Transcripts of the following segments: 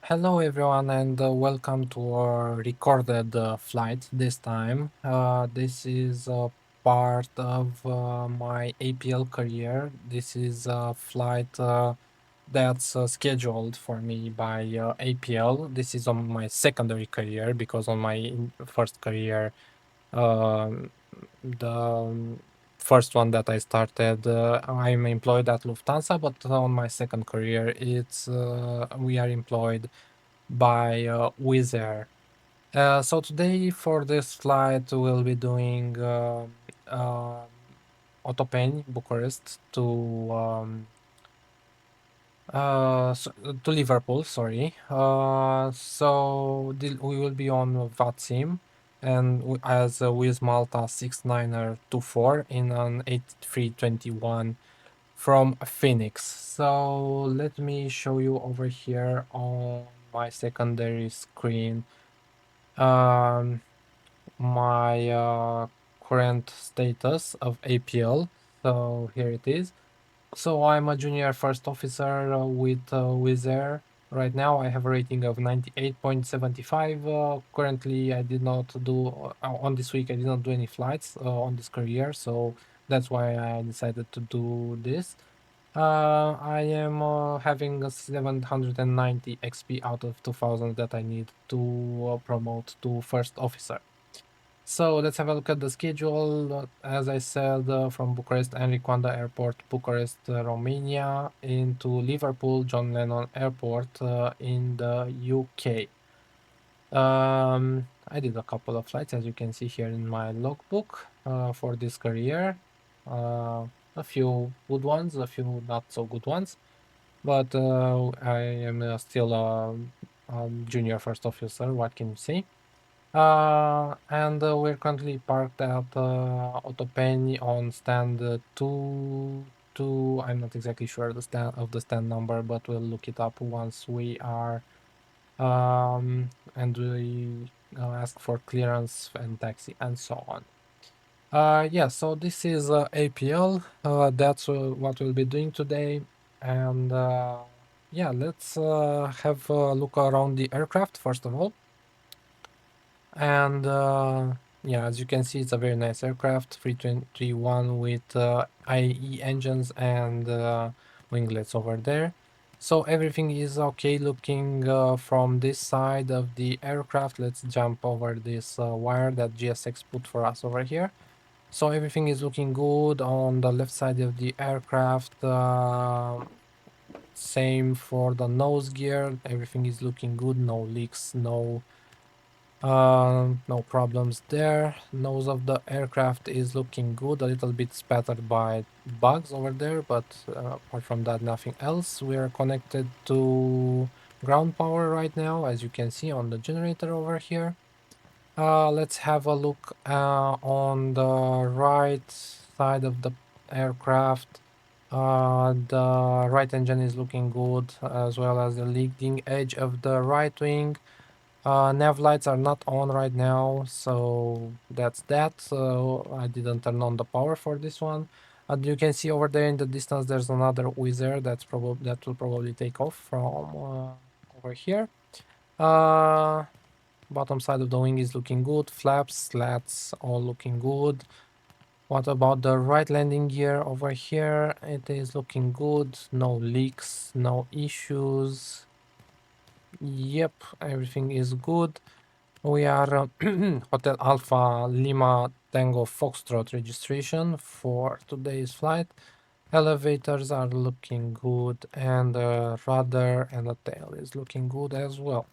Hello, everyone, and welcome to our recorded flight this time. This is part of my APL career. This is a flight that's scheduled for me by APL. This is on my secondary career because on my first career, um, the first one that I started, I'm employed at Lufthansa, but on my second career, it's we are employed by Wizz Air. So today for this flight we'll be doing um Otopeni, Bucharest to Liverpool. Sorry. We will be on VATSIM and as Wizz Malta 6924 in an A321 from Phoenix. So let me show you over here on my secondary screen um, my current status of APL. So here it is. So I'm a junior first officer with Wizz Air. Right now I have a rating of 98.75. Currently I did not do on this week I did not do any flights on this career, so that's why I decided to do this. I am having a 790 XP out of 2000 that I need to promote to first officer. So let's have a look at the schedule. As I said, from Bucharest, Enriconda Airport, Bucharest, Romania, into Liverpool, John Lennon Airport in the UK. I did a couple of flights, as you can see here in my logbook for this career. A few good ones, a few not so good ones, but I am still a junior first officer. What can you say? And we're currently parked at Otopeni on stand two. I'm not exactly sure the stand number, but we'll look it up once we are and we ask for clearance and taxi and so on. Yeah, so this is APL. That's what we'll be doing today, and yeah, let's have a look around the aircraft first of all. And yeah, as you can see, it's a very nice aircraft, 321 with IE engines and winglets over there. So everything is okay looking from this side of the aircraft. Let's jump over this wire that GSX put for us over here. So everything is looking good on the left side of the aircraft. Same for the nose gear. Everything is looking good. No leaks, no problems there. Nose of the aircraft is looking good, a little bit spattered by bugs over there, but apart from that, nothing else. We are connected to ground power right now, as you can see on the generator over here. Let's have a look on the right side of the aircraft. The right engine is looking good, as well as the leading edge of the right wing. Nav lights are not on right now, so that's that. So I didn't turn on the power for this one. And you can see over there in the distance, there's another Wizz Air that will probably take off from over here. Uh, Bottom side of the wing is looking good. Flaps, slats, all looking good. What about the right landing gear over here? It is looking good. No leaks, no issues. Yep, everything is good. We are Hotel Alpha Lima Tango Foxtrot registration for today's flight. Elevators are looking good, and the rudder and the tail is looking good as well.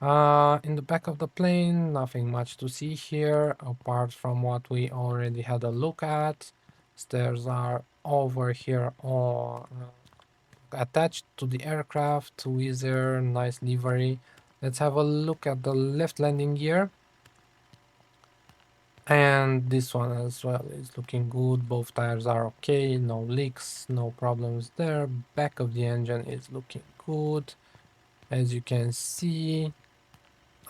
In the back of the plane, nothing much to see here apart from what we already had a look at. Stairs are over here on attached to the aircraft. Wizz Air, nice livery. Let's have a look at the left landing gear. And this one as well is looking good. Both tires are okay, no leaks, no problems there. Back of the engine is looking good, as you can see.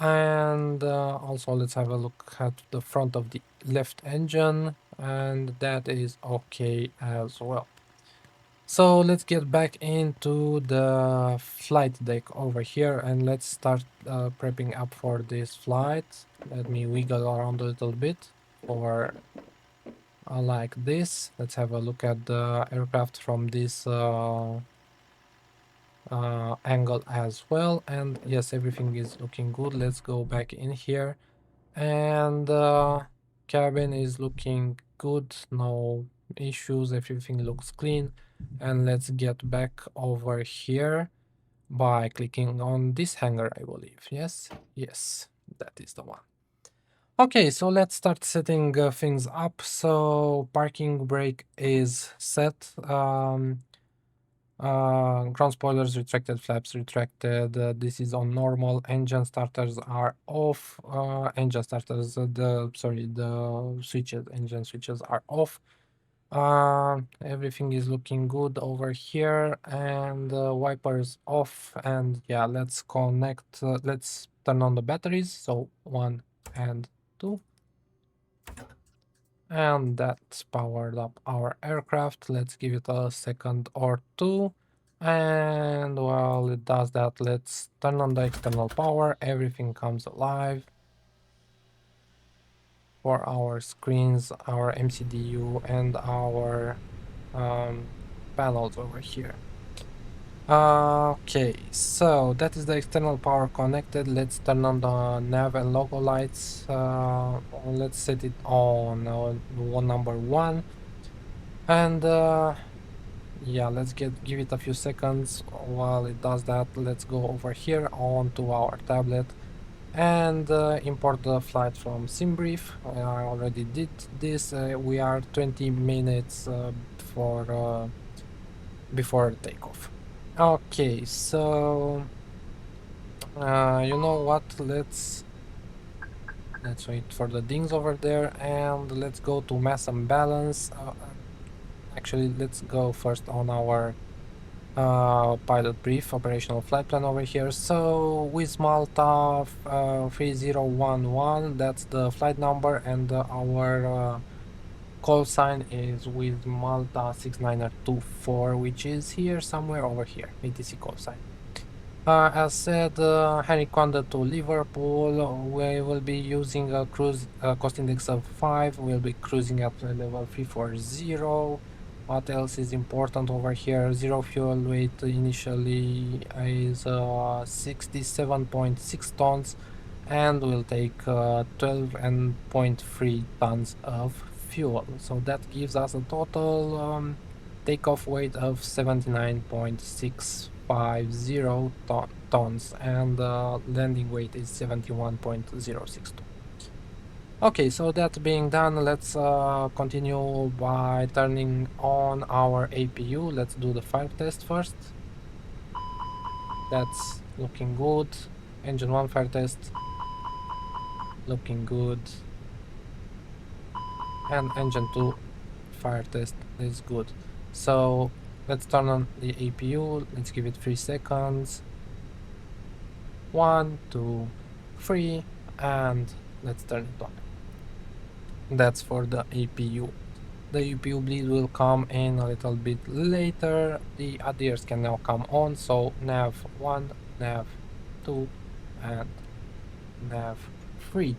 And also let's have a look at the front of the left engine, and that is okay as well. So let's get back into the flight deck over here and let's start prepping up for this flight. Let me wiggle around a little bit for like this. Let's have a look at the aircraft from this angle as well. And yes, everything is looking good. Let's go back in here. And cabin is looking good, no issues, everything looks clean. And let's get back over here by clicking on this hangar, I believe. Yes, yes, that is the one. Okay, so let's start setting things up. So parking brake is set. Ground spoilers retracted, flaps retracted. This is on normal. Engine starters are off. Engine starters, the switches, engine switches are off. Everything is looking good over here, and wipers off. And yeah, let's connect. Let's turn on the batteries. So 1 and 2. And that's powered up our aircraft. Let's give it a second or two. And while it does that, let's turn on the external power. Everything comes alive for our screens, our MCDU, and our panels over here. Okay, so that is the external power connected. Let's turn on the nav and logo lights. Let's set it on number 1. And yeah, let's give it a few seconds. While it does that, let's go over here onto our tablet and import the flight from SimBrief. I already did this. We are 20 minutes before takeoff. Okay, so you know what? Let's wait for the dings over there and let's go to mass and balance. Actually, let's go first on our pilot brief, operational flight plan over here. So with Malta 3011, that's the flight number, and our call sign is with Malta 6924, which is here somewhere over here, ATC call sign. As said, Henry Conda to Liverpool, we will be using a cruise cost index of 5. We'll be cruising at level 340. What else is important over here? Zero fuel weight initially is 67.6 tons, and will take 12.3 tons of fuel. So that gives us a total takeoff weight of 79.650 tons, and landing weight is 71.062. Okay, so that being done, let's continue by turning on our APU. Let's do the fire test first. That's looking good. Engine 1 fire test, looking good. And engine 2 fire test is good. So let's turn on the APU. Let's give it 3 seconds. 1, 2, 3, and let's turn it on. That's for the APU. The APU bleed will come in a little bit later. The ADIRs can now come on. So nav 1, nav 2, and nav 3.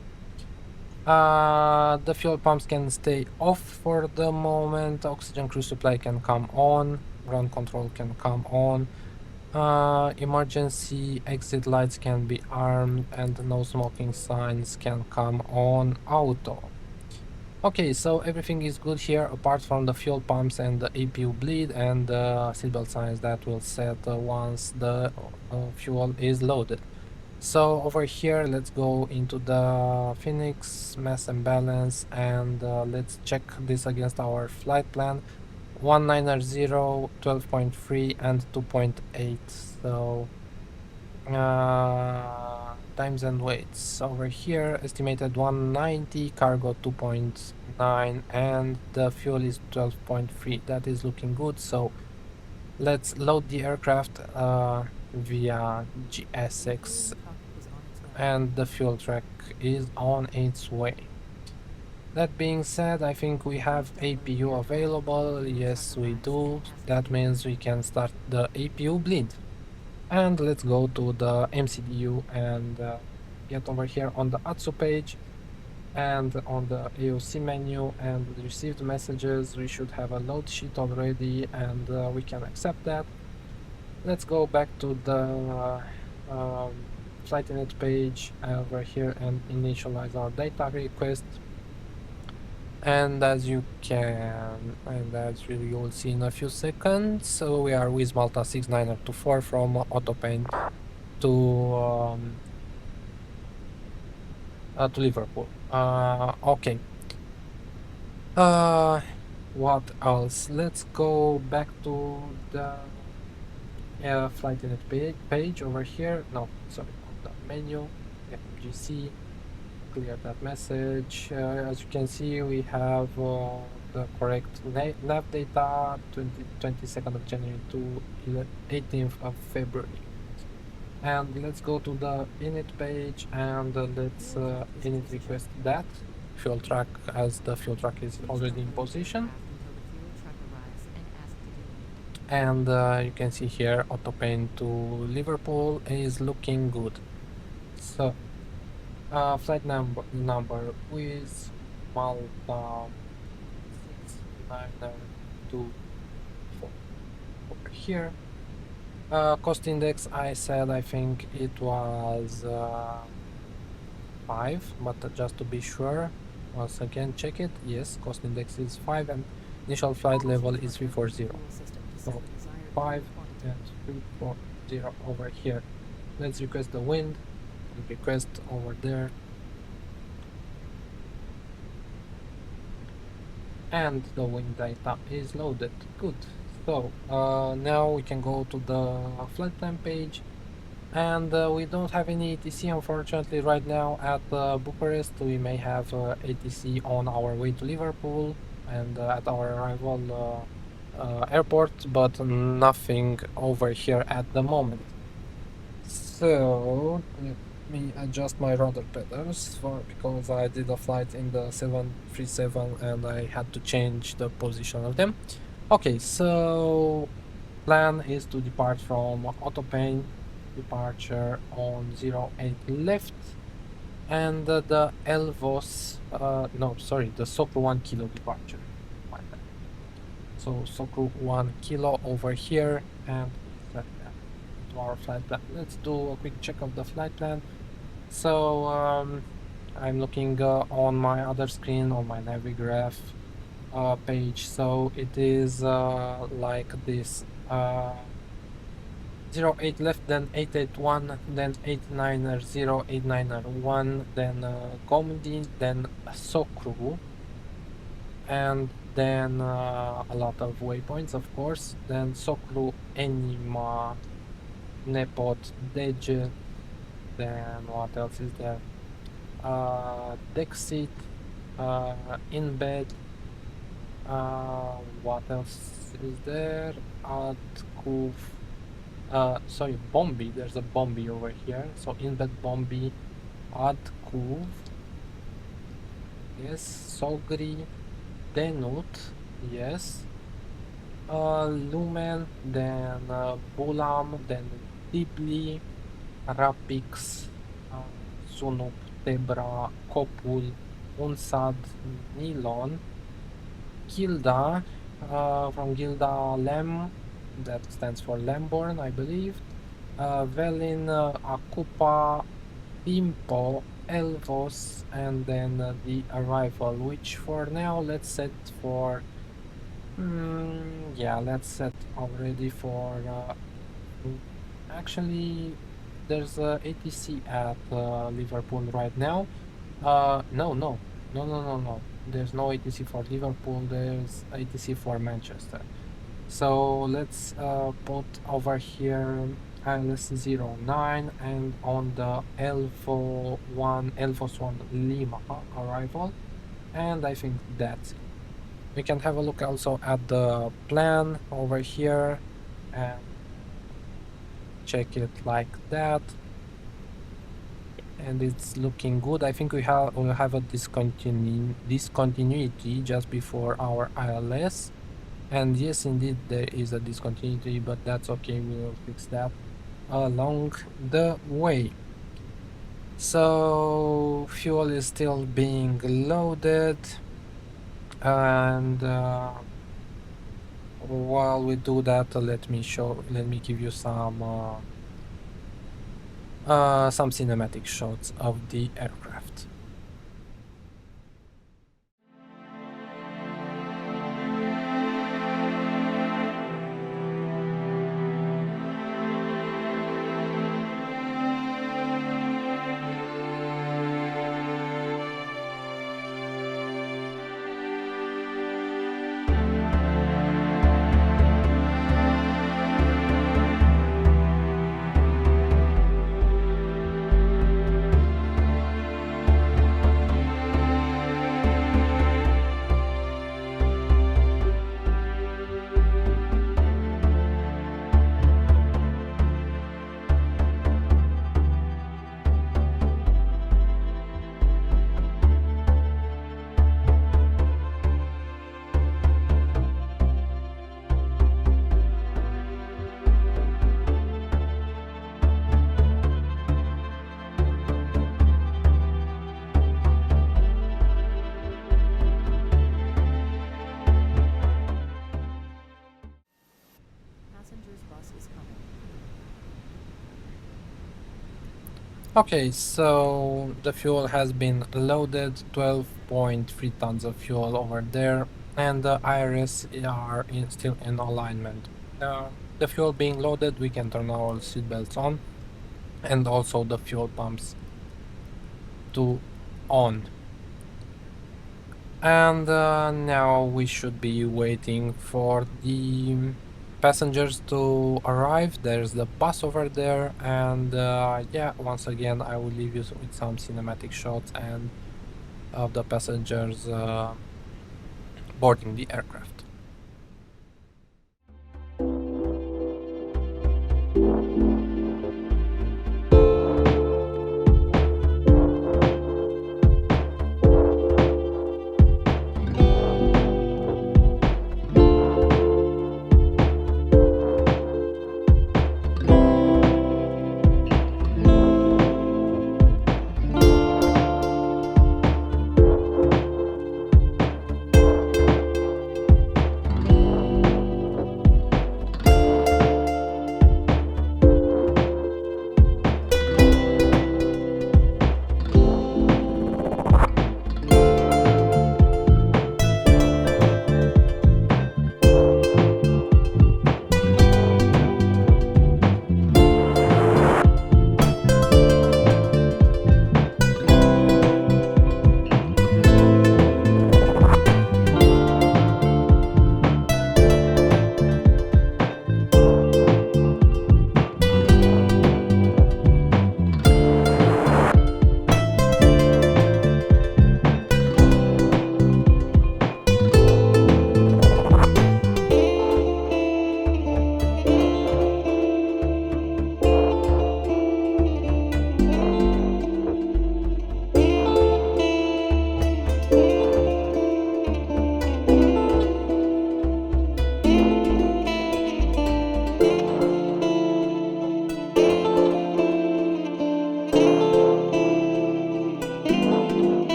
The fuel pumps can stay off for the moment. Oxygen crew supply can come on. Ground control can come on. Emergency exit lights can be armed, and no smoking signs can come on auto. Okay, so everything is good here apart from the fuel pumps and the APU bleed and the seatbelt signs that will set once the fuel is loaded. So over here, let's go into the Fenix mass and balance, and let's check this against our flight plan. 190, 12.3 and 2.8. So times and weights over here, estimated 190, cargo 2.9, and the fuel is 12.3. That is looking good. So let's load the aircraft via GSX, and the fuel track is on its way. That being said, I think we have APU available. Yes, we do. That means we can start the APU bleed. And let's go to the MCDU and get over here on the ATSU page and on the AOC menu and received messages. We should have a load sheet already and we can accept that. Let's go back to the flight init page over here and initialize our data request. And as you will see in a few seconds, so we are with Malta 6924 from Autopane to Liverpool. Okay. What else? Let's go back to the flight init page over here. No, sorry, on the menu, FMGC. Clear that message. As you can see, we have the correct nav data, 22nd of January to 18th of February. And let's go to the init page and let's init request that fuel track, as the fuel track is already in position. And you can see here Autopane to Liverpool is looking good. So flight number with Malta 6924 over here. Cost index, I said I think it was 5, but just to be sure, once again check it. Yes, cost index is 5 and initial flight level is 340. So 5 and 340 over here. Let's request the wind and request over there. And the wind data is loaded. Good. So now we can go to the flight plan page, and we don't have any ATC unfortunately right now at Bucharest. We may have ATC on our way to Liverpool and at our arrival airport, but nothing over here at the moment. So let me adjust my rudder pedals because I did a flight in the 737 and I had to change the position of them. Okay, so plan is to depart from Autopane, departure on 08 left, and the Elvos, no, sorry, the Sokru 1 kilo departure. So Sokru 1 kilo over here, and set that to our flight plan. Let's do a quick check of the flight plan. So I'm looking on my other screen on my Navigraph page. So it is like this: 08 left, then 881, then 890, 891, then Gomdi, then Sokru, and then a lot of waypoints, of course. Then Sokru, Enima, Nepot, Deje. Then what else is there? Dexit, Inbed. What else is there? Adkuf. Sorry, Bombi. There's a Bombi over here. So Inbed, Bombi, Adkuv. Yes, Sogri, Denut. Yes. Lumen, then Bulam, then Dibli, Rapix, Sunup, Tebra, Copul, Unsad, Nilon, Gilda, from Gilda Lem, that stands for Lamborn, I believe, Velin, Akupa, Impo, Elvos, and then the arrival, which for now let's set for, yeah, let's set already for, actually there's a ATC at Liverpool right now. No. There's no ATC for Liverpool. There's ATC for Manchester. So let's put over here ILS 09 and on the Elfos 1 Lima arrival. And I think that's it. We can have a look also at the plan over here and check it like that. and it's looking good. I think we'll have a discontinuity just before our ILS. And yes, indeed, there is a discontinuity, but that's okay. We will fix that along the way. So fuel is still being loaded, and while we do that, let me give you some cinematic shots of the aircraft. Passengers bus is coming. Okay, so the fuel has been loaded, 12.3 tons of fuel over there, and the IRS are still in alignment. The fuel being loaded, we can turn our seatbelts on, and also the fuel pumps to on. And now we should be waiting for the passengers to arrive. There's the bus over there, and yeah, once again, I will leave you with some cinematic shots and of the passengers boarding the aircraft.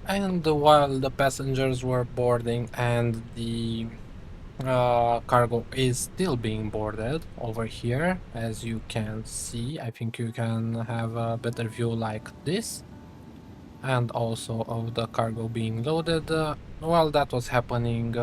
And while the passengers were boarding and the cargo is still being boarded over here, as you can see, I think you can have a better view like this. and also of the cargo being loaded. While that was happening,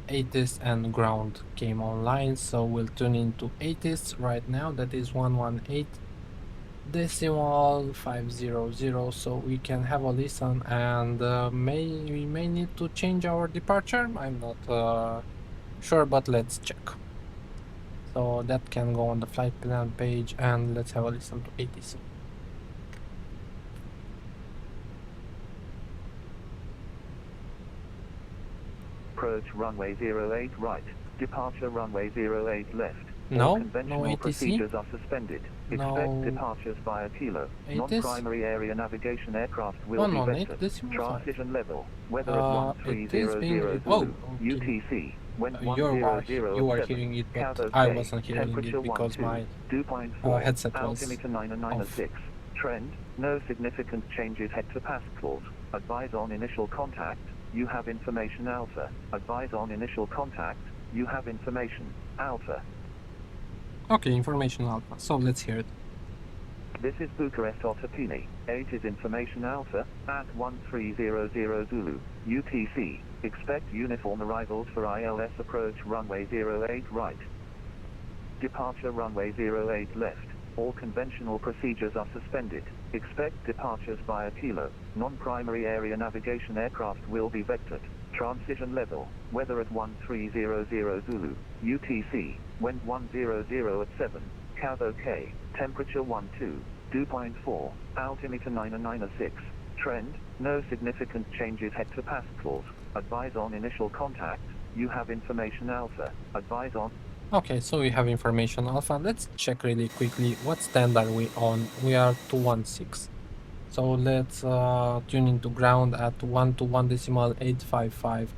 ATIS and ground came online, so we'll tune into ATIS right now. That is 118.500, so we can have a listen, and we may need to change our departure. I'm not sure, but let's check. So that can go on the flight plan page, and let's have a listen to ATIS. Approach runway 08 right. Departure runway 08 left. No, All no conventional ATC. procedures are suspended. Expect No departures via kilo. ATIS. Non-primary area navigation aircraft will be 118 vectored. decimal 5. Transition level. Weather at It is being 1300 whoa, Zulu. okay. UTC. Wind You are 10007. hearing it, but Cav I OK. wasn't hearing Temperature it because 12. my Dew point 4. headset was Altimeter 996. Trend. No significant changes. Hectopascals. Advise on initial contact. You have information Alpha. Advise on initial contact. You have information Alpha. Okay, information Alpha. So let's hear it. This is Bucharest Otopini. 8 is information Alpha at 1300 Zulu. UTC. Expect uniform arrivals for ILS approach runway 08 right. Departure runway 08 left. All conventional procedures are suspended. Expect departures via kilo. Non-primary area navigation aircraft will be vectored. Transition level. Weather at 1300 Zulu. UTC. Wind 100 at 7. Cav OK. Temperature 12. Dew point 4. Altimeter 996. Trend. No significant changes. Hectopascals. Advise on initial contact. You have information Alpha. Advise on. Okay, so we have information Alpha. Let's check really quickly what stand are we on. We are 216. So let's tune into ground at 121.855.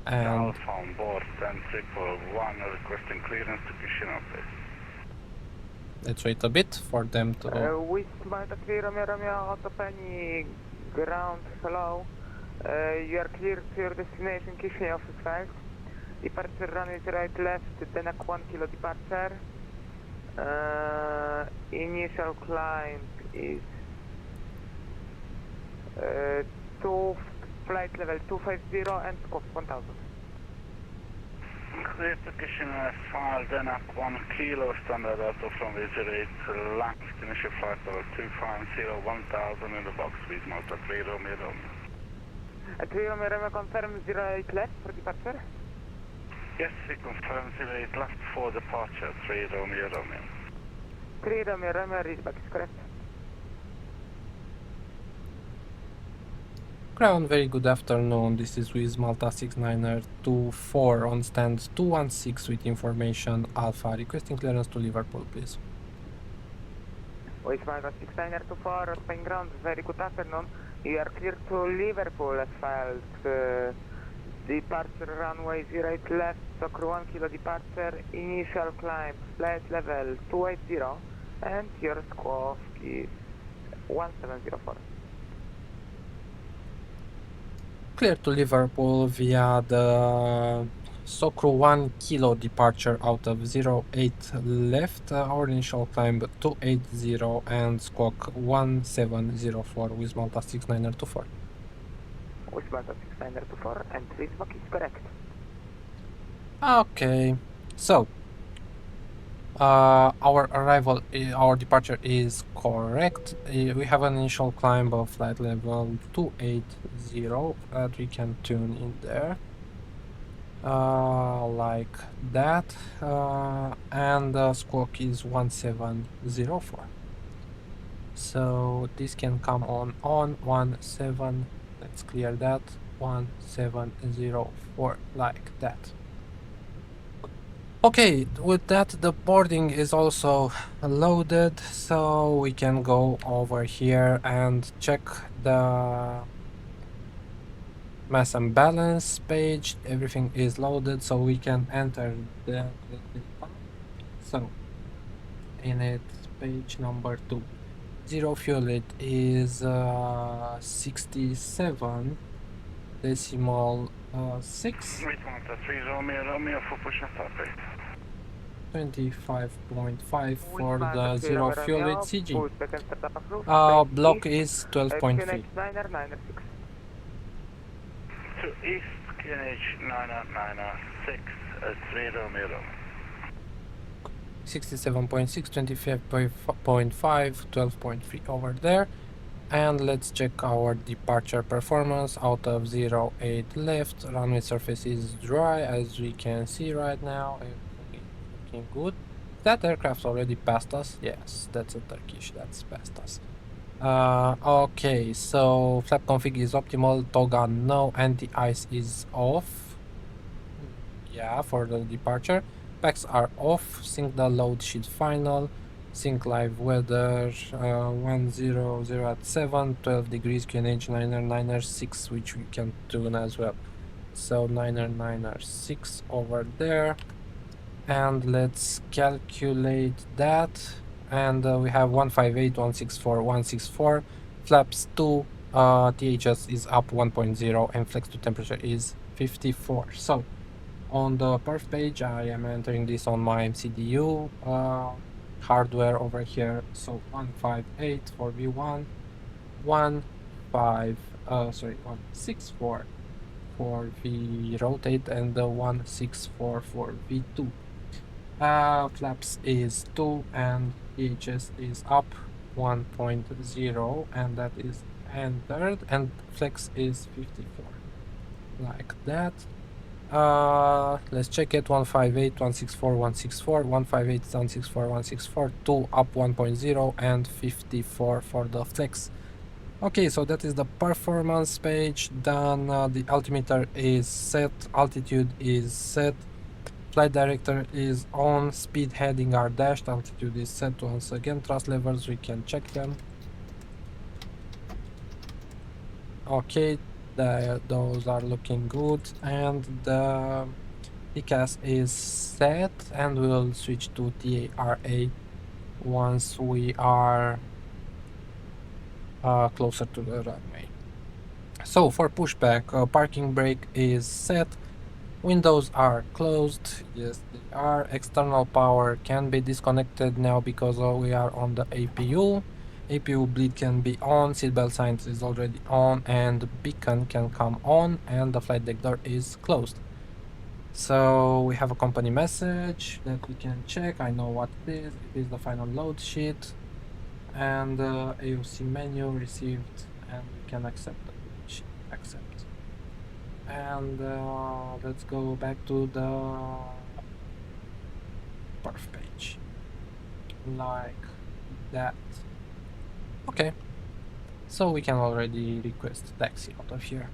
And Alpha on board, stand 1 requesting clearance to Chisinau, please. Let's wait a bit for them to... With Malta clear, Romeo, Otopeni, ground, hello. You are clear to your destination, Chisinau, 5. Departure runway right left, Denak 1 kilo departure. Initial climb is to flight level 250 and scope 1000. Clear to Chisinau, file Denak 1 kilo, standard out of runway 08 left, initial flight level 250, 1000 in the box with Malta 3 Romeo Romeo. 3 Romeo Romeo confirm 08 left for departure? Yes, we confirm 08 left for departure, 3 Romeo Romeo. 3 Romeo Romeo, readback is correct. Ground, very good afternoon. This is with Malta 6924 on stand 216 with information Alpha. Requesting clearance to Liverpool, please. With Malta 6924, Spain ground, very good afternoon. You are clear to Liverpool as filed. Departure runway 08 left, Soccer 1 kilo departure, initial climb, flight level 280, and your squawk is 1704. Clear to Liverpool via the Soccer 1 kilo departure out of 08 left. Our initial climb 280 and squawk 1704 with Malta 6924. With Malta 6924, and readback is correct. Okay, so our departure is correct. We have an initial climb of flight level 280 that we can tune in there, like that, and the squawk is 1704. So this can come on 17. Let's clear that 1704 like that. Okay, with that the boarding is also loaded, so we can go over here and check the mass and balance page. Everything is loaded, so we can enter the so in it, page number 2, zero fuel, it is 67 decimal 6. Wait, Malta 3 Romeo Romeo for push and start, please. 25.5 for Wisman, the Taxi zero Romeo fuel with Romeo, CG. pushback and startup approved, Block space is east, 12.3. QNH 996. To east, QNH 996, 3 Romeo Romeo. 67.6, 25.5, 12.3 over there. And let's check our departure performance. Out of 08 left, runway surface is dry as we can see right now. Everything is looking good. That aircraft already passed us. Yes, that's a Turkish, that's past us. Okay, so flap config is optimal, toga no, anti-ice is off. Yeah, for the departure. Packs are off, sync the load sheet final, sync live weather, 100 at 7, 12 degrees, QNH 996, which we can tune as well. So 996 over there. And let's calculate that. And we have 158, 164, 164. Flaps 2, THS is up 1.0 and flex to temperature is 54. So on the perf page, I am entering this on my MCDU hardware over here. So 158 for V1, 164 for V rotate, and the 164 for V2. Flaps is 2 and EHS is up 1.0, and that is entered, and flex is 54, like that. Let's check it. 158, 164, 164, 158, 164, 164, 2 up 1.0 and 54 for the flex. Okay, so that is the performance page done. The altimeter is set, altitude is set, flight director is on, speed heading are dashed, altitude is set once again, thrust levels we can check them. Okay, those are looking good, and the TCAS is set, and we'll switch to TARA once we are closer to the runway. So for pushback, parking brake is set, windows are closed, yes they are, external power can be disconnected now because we are on the APU. APU bleed can be on, seatbelt signs is already on, and beacon can come on, and the flight deck door is closed. So we have a company message that we can check. I know what it is. It is the final load sheet, and AOC menu received, and we can accept the load sheet. Accept. And let's go back to the perf page, like that. Okay. So we can already request taxi out of here.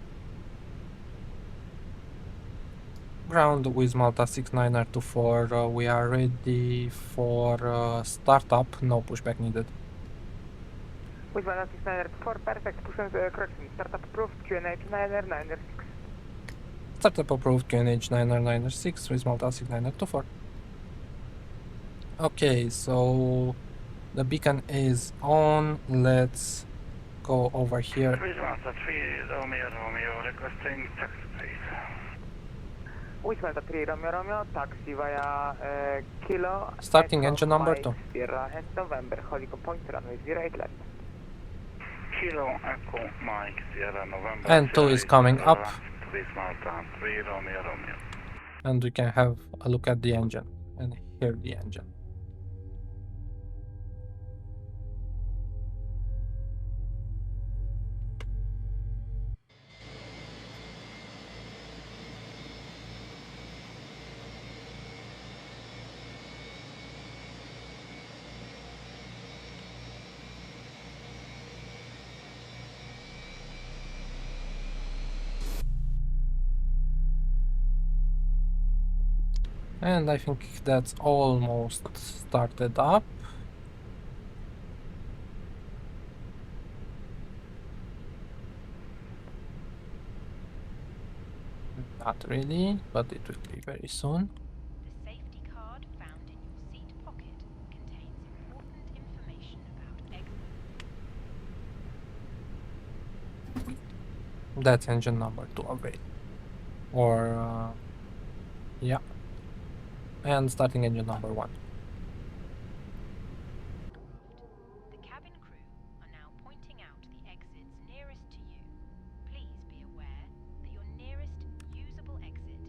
Ground with Malta 6924, we are ready for startup, no pushback needed. With 16924, perfect, push on the correction, startup approved, QNH 996. Startup approved, QNH 996 with Malta 6924. Okay, so the beacon is on, let's go over here. 3 Romeo Romeo, requesting taxi please. Wisman, 3 Romeo Romeo, taxi via Kilo. Starting engine number 2. Sierra and November, Holico Point, runway 08 left. Kilo Echo Mike Sierra November. And 2 is coming up. With Malta 3 Romeo Romeo. And we can have a look at the engine and hear the engine. And I think that's almost started up. Not really, but it will be very soon. The safety card found in your seat pocket contains important information about That's engine number 2 available. Or, yeah. And starting engine number 1. The cabin crew are now pointing out the exits nearest to you. Please be aware that your nearest usable exit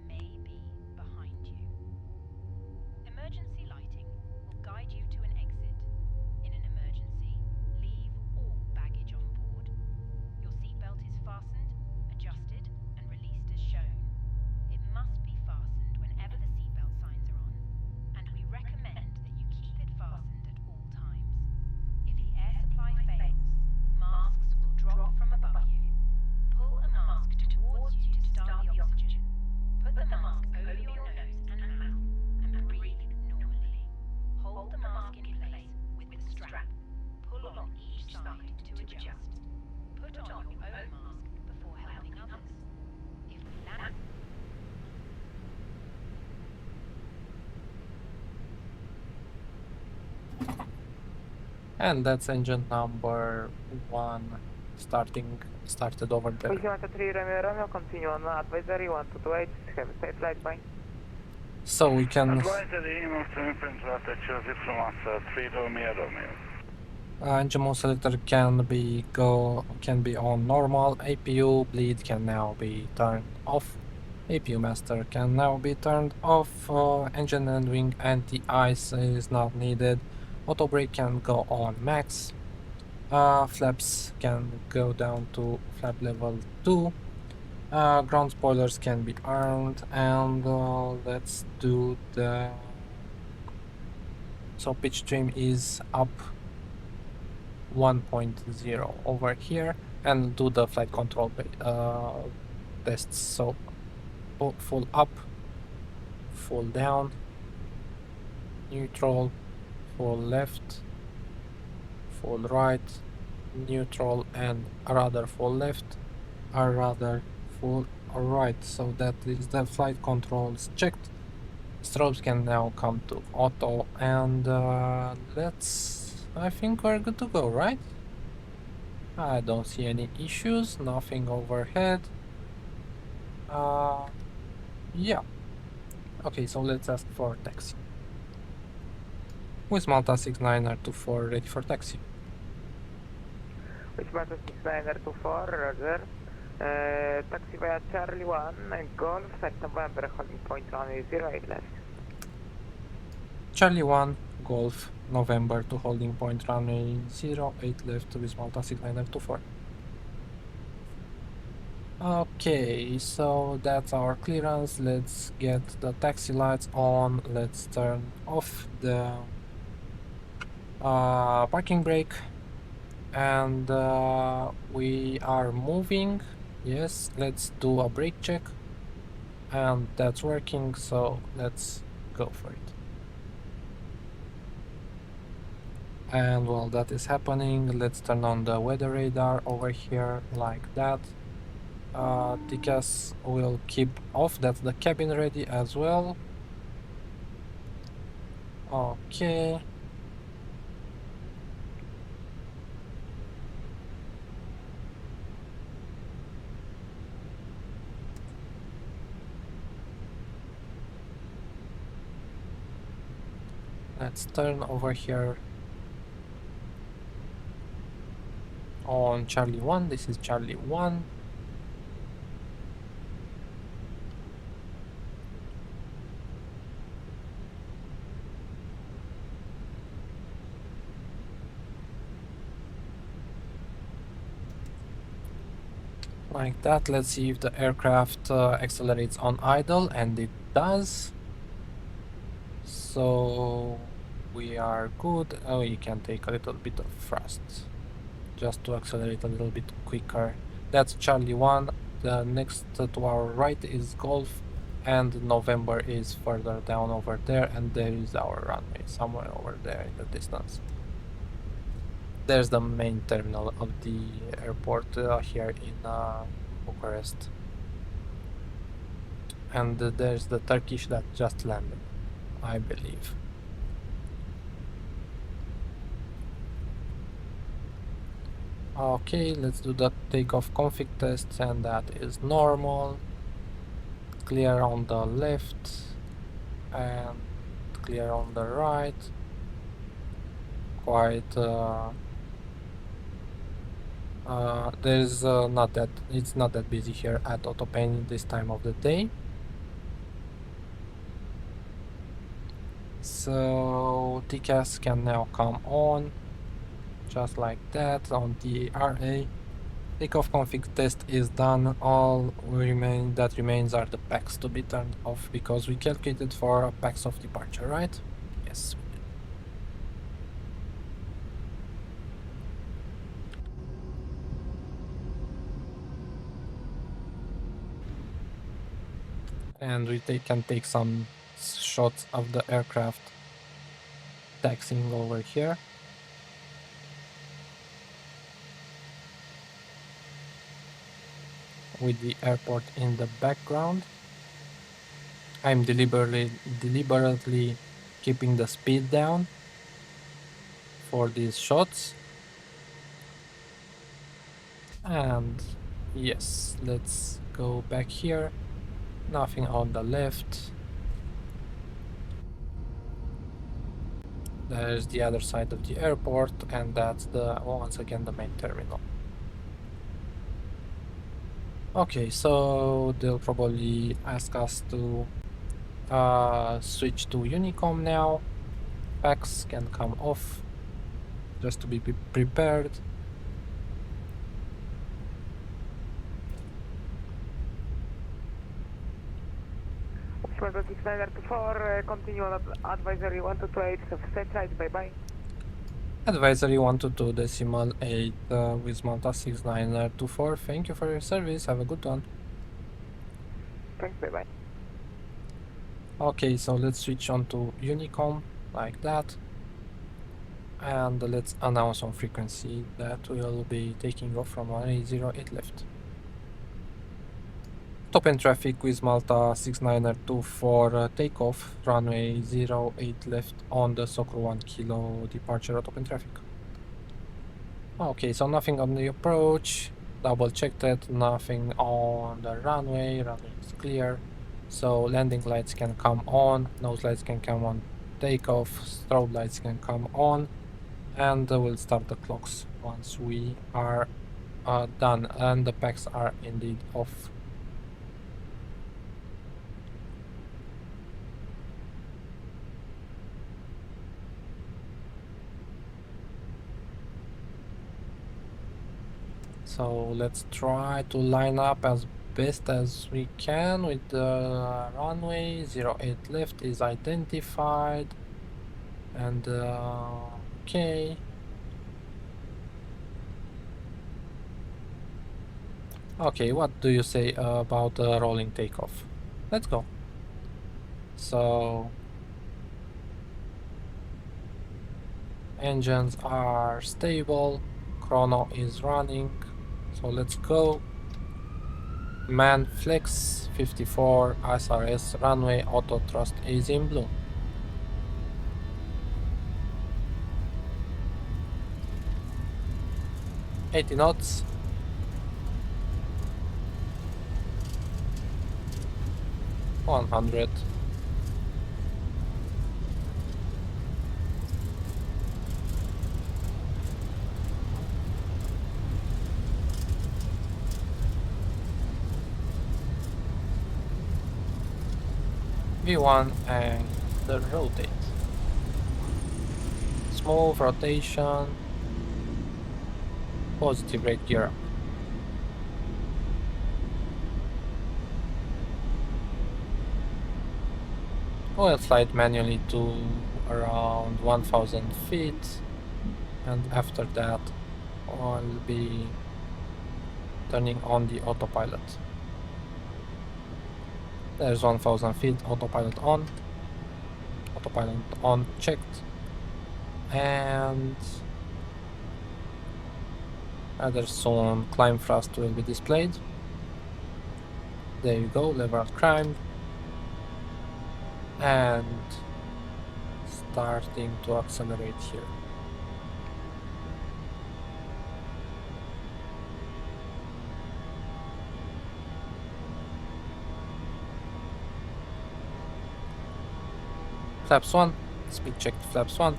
may be behind you. Emergency lighting will guide you to an exit. In an emergency, leave all baggage on board. Your seatbelt is fastened, adjusted, and released as shown. It must be fastened whenever the seatbelt signs are on, and we recommend that you keep it fastened at all times. If the air supply fails, masks will drop from above you. Pull a mask towards you to start the oxygen. Put the mask over your nose and mouth and breathe normally. Hold the mask in place with the strap. Pull on each side to adjust. Put on your own mask before helping others. If we land... And that's engine number 1 started over there. Ultimata 3 Romeo Romeo, continue on advisory 1228, have a safe flight, bye. So we can Advisory, email to imprint that Chelsea from us, 3 Romeo Romeo. engine mode selector can be on normal. APU bleed can now be turned off. APU master can now be turned off. Engine and wing anti-ice is not needed. Auto brake can go on max. Flaps can go down to flap level 2. Ground spoilers can be armed, and let's do the... So pitch trim is up 1.0 over here, and do the flight control tests. So full up, full down, neutral, full left, full right, neutral, and rather full left, or rather full right. So that is the flight controls checked. Strobes can now come to auto, and I think we're good to go, right? I don't see any issues, nothing overhead. Yeah. Okay, so let's ask for taxi. With Malta 6924 ready for taxi. With Malta 6924, roger. Taxi via Charlie 1, Golf, set November, holding point runway 08 left. Charlie 1, Golf, November to holding point runway 08 left with Malta 6924. Okay, so that's our clearance. Let's get the taxi lights on. Let's turn off the parking brake. And we are moving. Yes, let's do a brake check. And that's working, so let's go for it. And while that is happening, let's turn on the weather radar over here like that. TCAS will keep off, that's the cabin ready as well. Okay. Let's turn over here on Charlie 1. This is Charlie 1. Like that. Let's see if the aircraft accelerates on idle, and it does. So we are good. Oh, you can take a little bit of thrust just to accelerate a little bit quicker. That's Charlie 1. The next to our right is Golf, and November is further down over there, and there is our runway somewhere over there in the distance. There's the main terminal of the airport here in Bucharest. And there's the Turkish that just landed, I believe. Okay, let's do the takeoff config test, and that is normal. Clear on the left, and clear on the right. Quite there's it's not that busy here at Otopeni this time of the day. So TCAS can now come on, just like that on the RA. Takeoff config test is done. All that remains are the packs to be turned off because we calculated for packs of departure, right? Yes, we did. And we can take some shots of the aircraft taxiing over here. With the airport in the background. I'm deliberately keeping the speed down for these shots. And yes, let's go back here. Nothing on the left. There's the other side of the airport, and that's once again the main terminal. Okay, so they'll probably ask us to switch to Unicom now. Packs can come off, just to be prepared. Flight 6924, continue on advisory 1228, same side, bye-bye. Advisory 122.8 with Malta 6924. Thank you for your service. Have a good one. Thanks, bye-bye. Okay, so let's switch on to Unicom like that. And let's announce on frequency that we'll be taking off from runway 08 left. Top end traffic with Malta 6924 takeoff, runway 08 left on the Soccer 1 kilo departure top end traffic. Okay, so nothing on the approach, double checked it, nothing on the runway is clear. So landing lights can come on, nose lights can come on, takeoff, strobe lights can come on, and we'll start the clocks once we are done and the packs are indeed off. So let's try to line up as best as we can with the runway. 08 left is identified. And okay. Okay, what do you say about rolling takeoff? Let's go. So engines are stable, chrono is running, so let's go. Man flex 54 SRS runway auto thrust is in blue. $80 knots. 100. V1 and the rotate. Smooth rotation. Positive rate gear up. We'll slide manually to around 1000 feet, and after that I'll be turning on the autopilot. There's 1000 feet, autopilot on, checked, and rather soon climb thrust will be displayed. There you go, lever climbed, and starting to accelerate here. Flaps 1, speed check to flaps 1.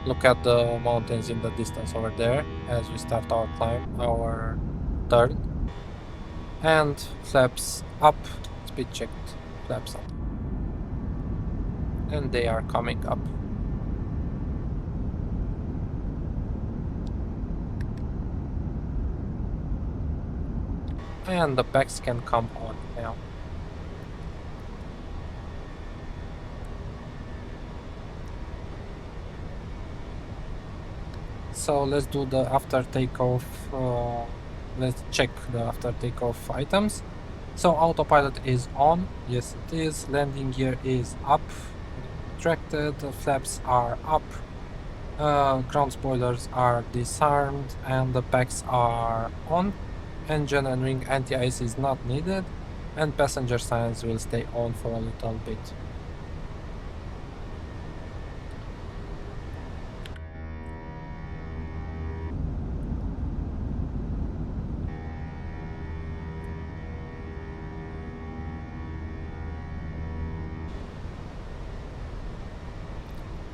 Look at the mountains in the distance over there as we start our climb, our turn. And flaps up, speed checked, flaps up. And they are coming up. And the packs can come on now. So let's do the after takeoff, let's check the after takeoff items. So autopilot is on, yes it is, landing gear is up, retracted, the flaps are up, ground spoilers are disarmed, and the packs are on. Engine and wing anti-ice is not needed, and passenger signs will stay on for a little bit.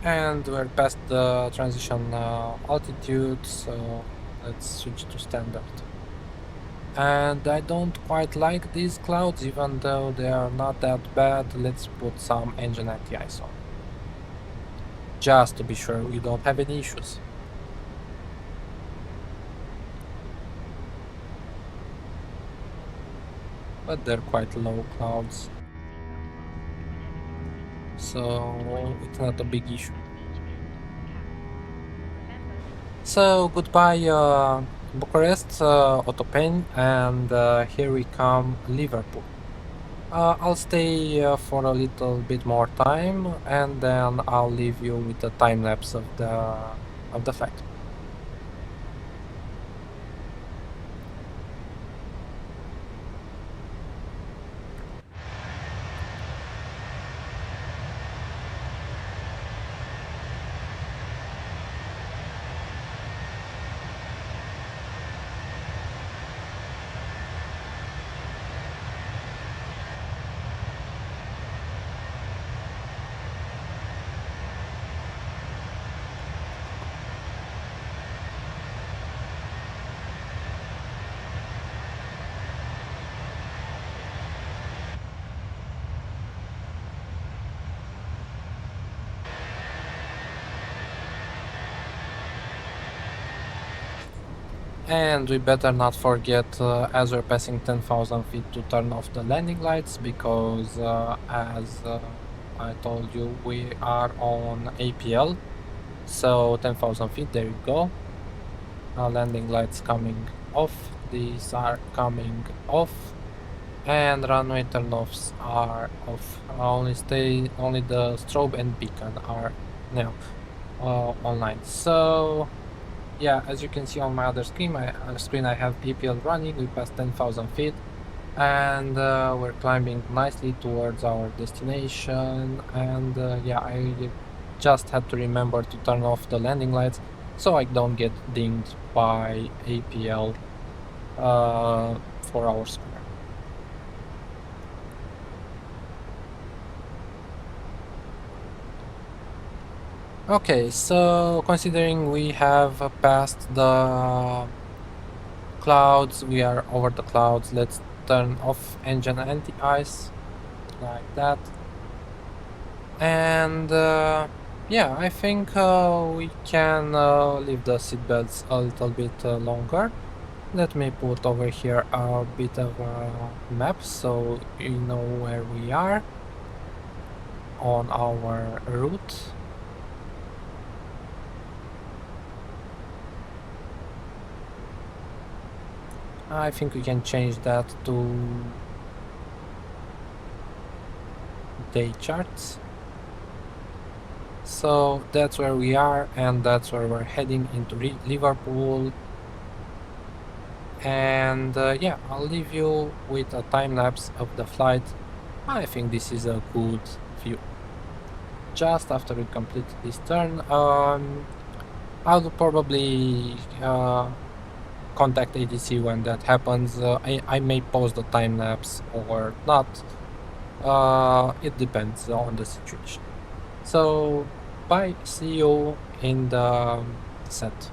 And we're past the transition altitude, so let's switch to standard. And I don't quite like these clouds, even though they are not that bad. Let's put some engine anti-ice on, just to be sure we don't have any issues. But they're quite low clouds, so it's not a big issue. So goodbye Bucharest, Ottopen, and here we come Liverpool. I'll stay for a little bit more time, and then I'll leave you with a time lapse of the flight. And we better not forget, as we're passing 10,000 feet, to turn off the landing lights, because as I told you, we are on APL. So 10,000 feet, there you go. Landing lights coming off, these are coming off, and runway turn-offs are off. Only the strobe and beacon are now online. So yeah, as you can see on my other screen, I have APL running. We passed 10,000 feet, and we're climbing nicely towards our destination. And yeah, I just had to remember to turn off the landing lights so I don't get dinged by APL for our square. Okay, so considering we have passed the clouds, we are over the clouds, let's turn off engine anti-ice, like that. And yeah, I think we can leave the seatbelts a little bit longer. Let me put over here a bit of a map so you know where we are on our route. I think we can change that to day charts. So that's where we are, and that's where we're heading into Liverpool. And yeah, I'll leave you with a time lapse of the flight. I think this is a good view. Just after we complete this turn, I'll probably contact ATC when that happens. I may post the time lapse or not. It depends on the situation. So bye. See you in the set.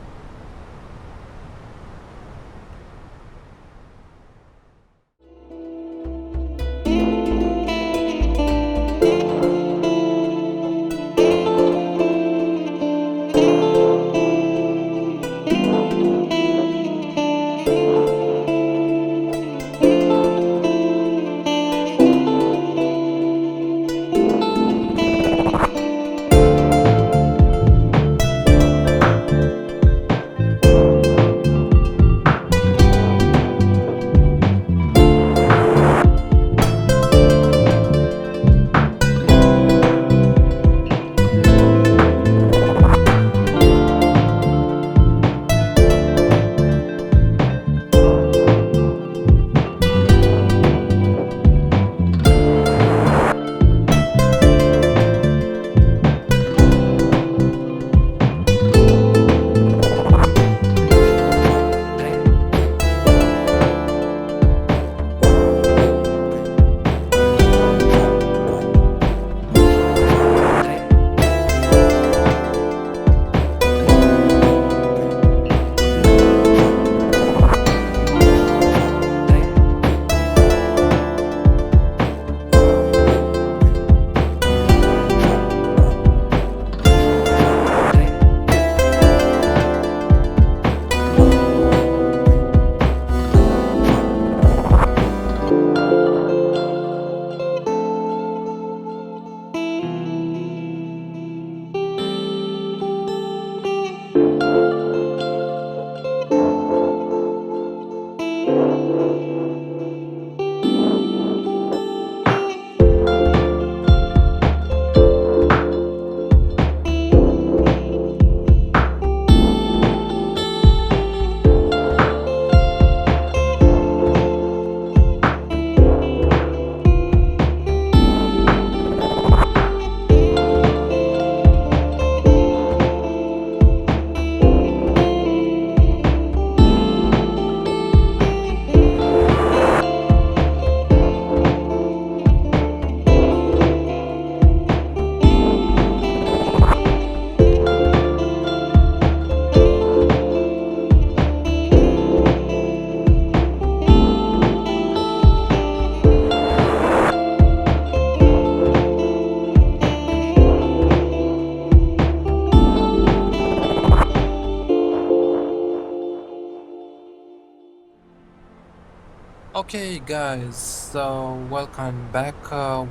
Okay, guys, so welcome back.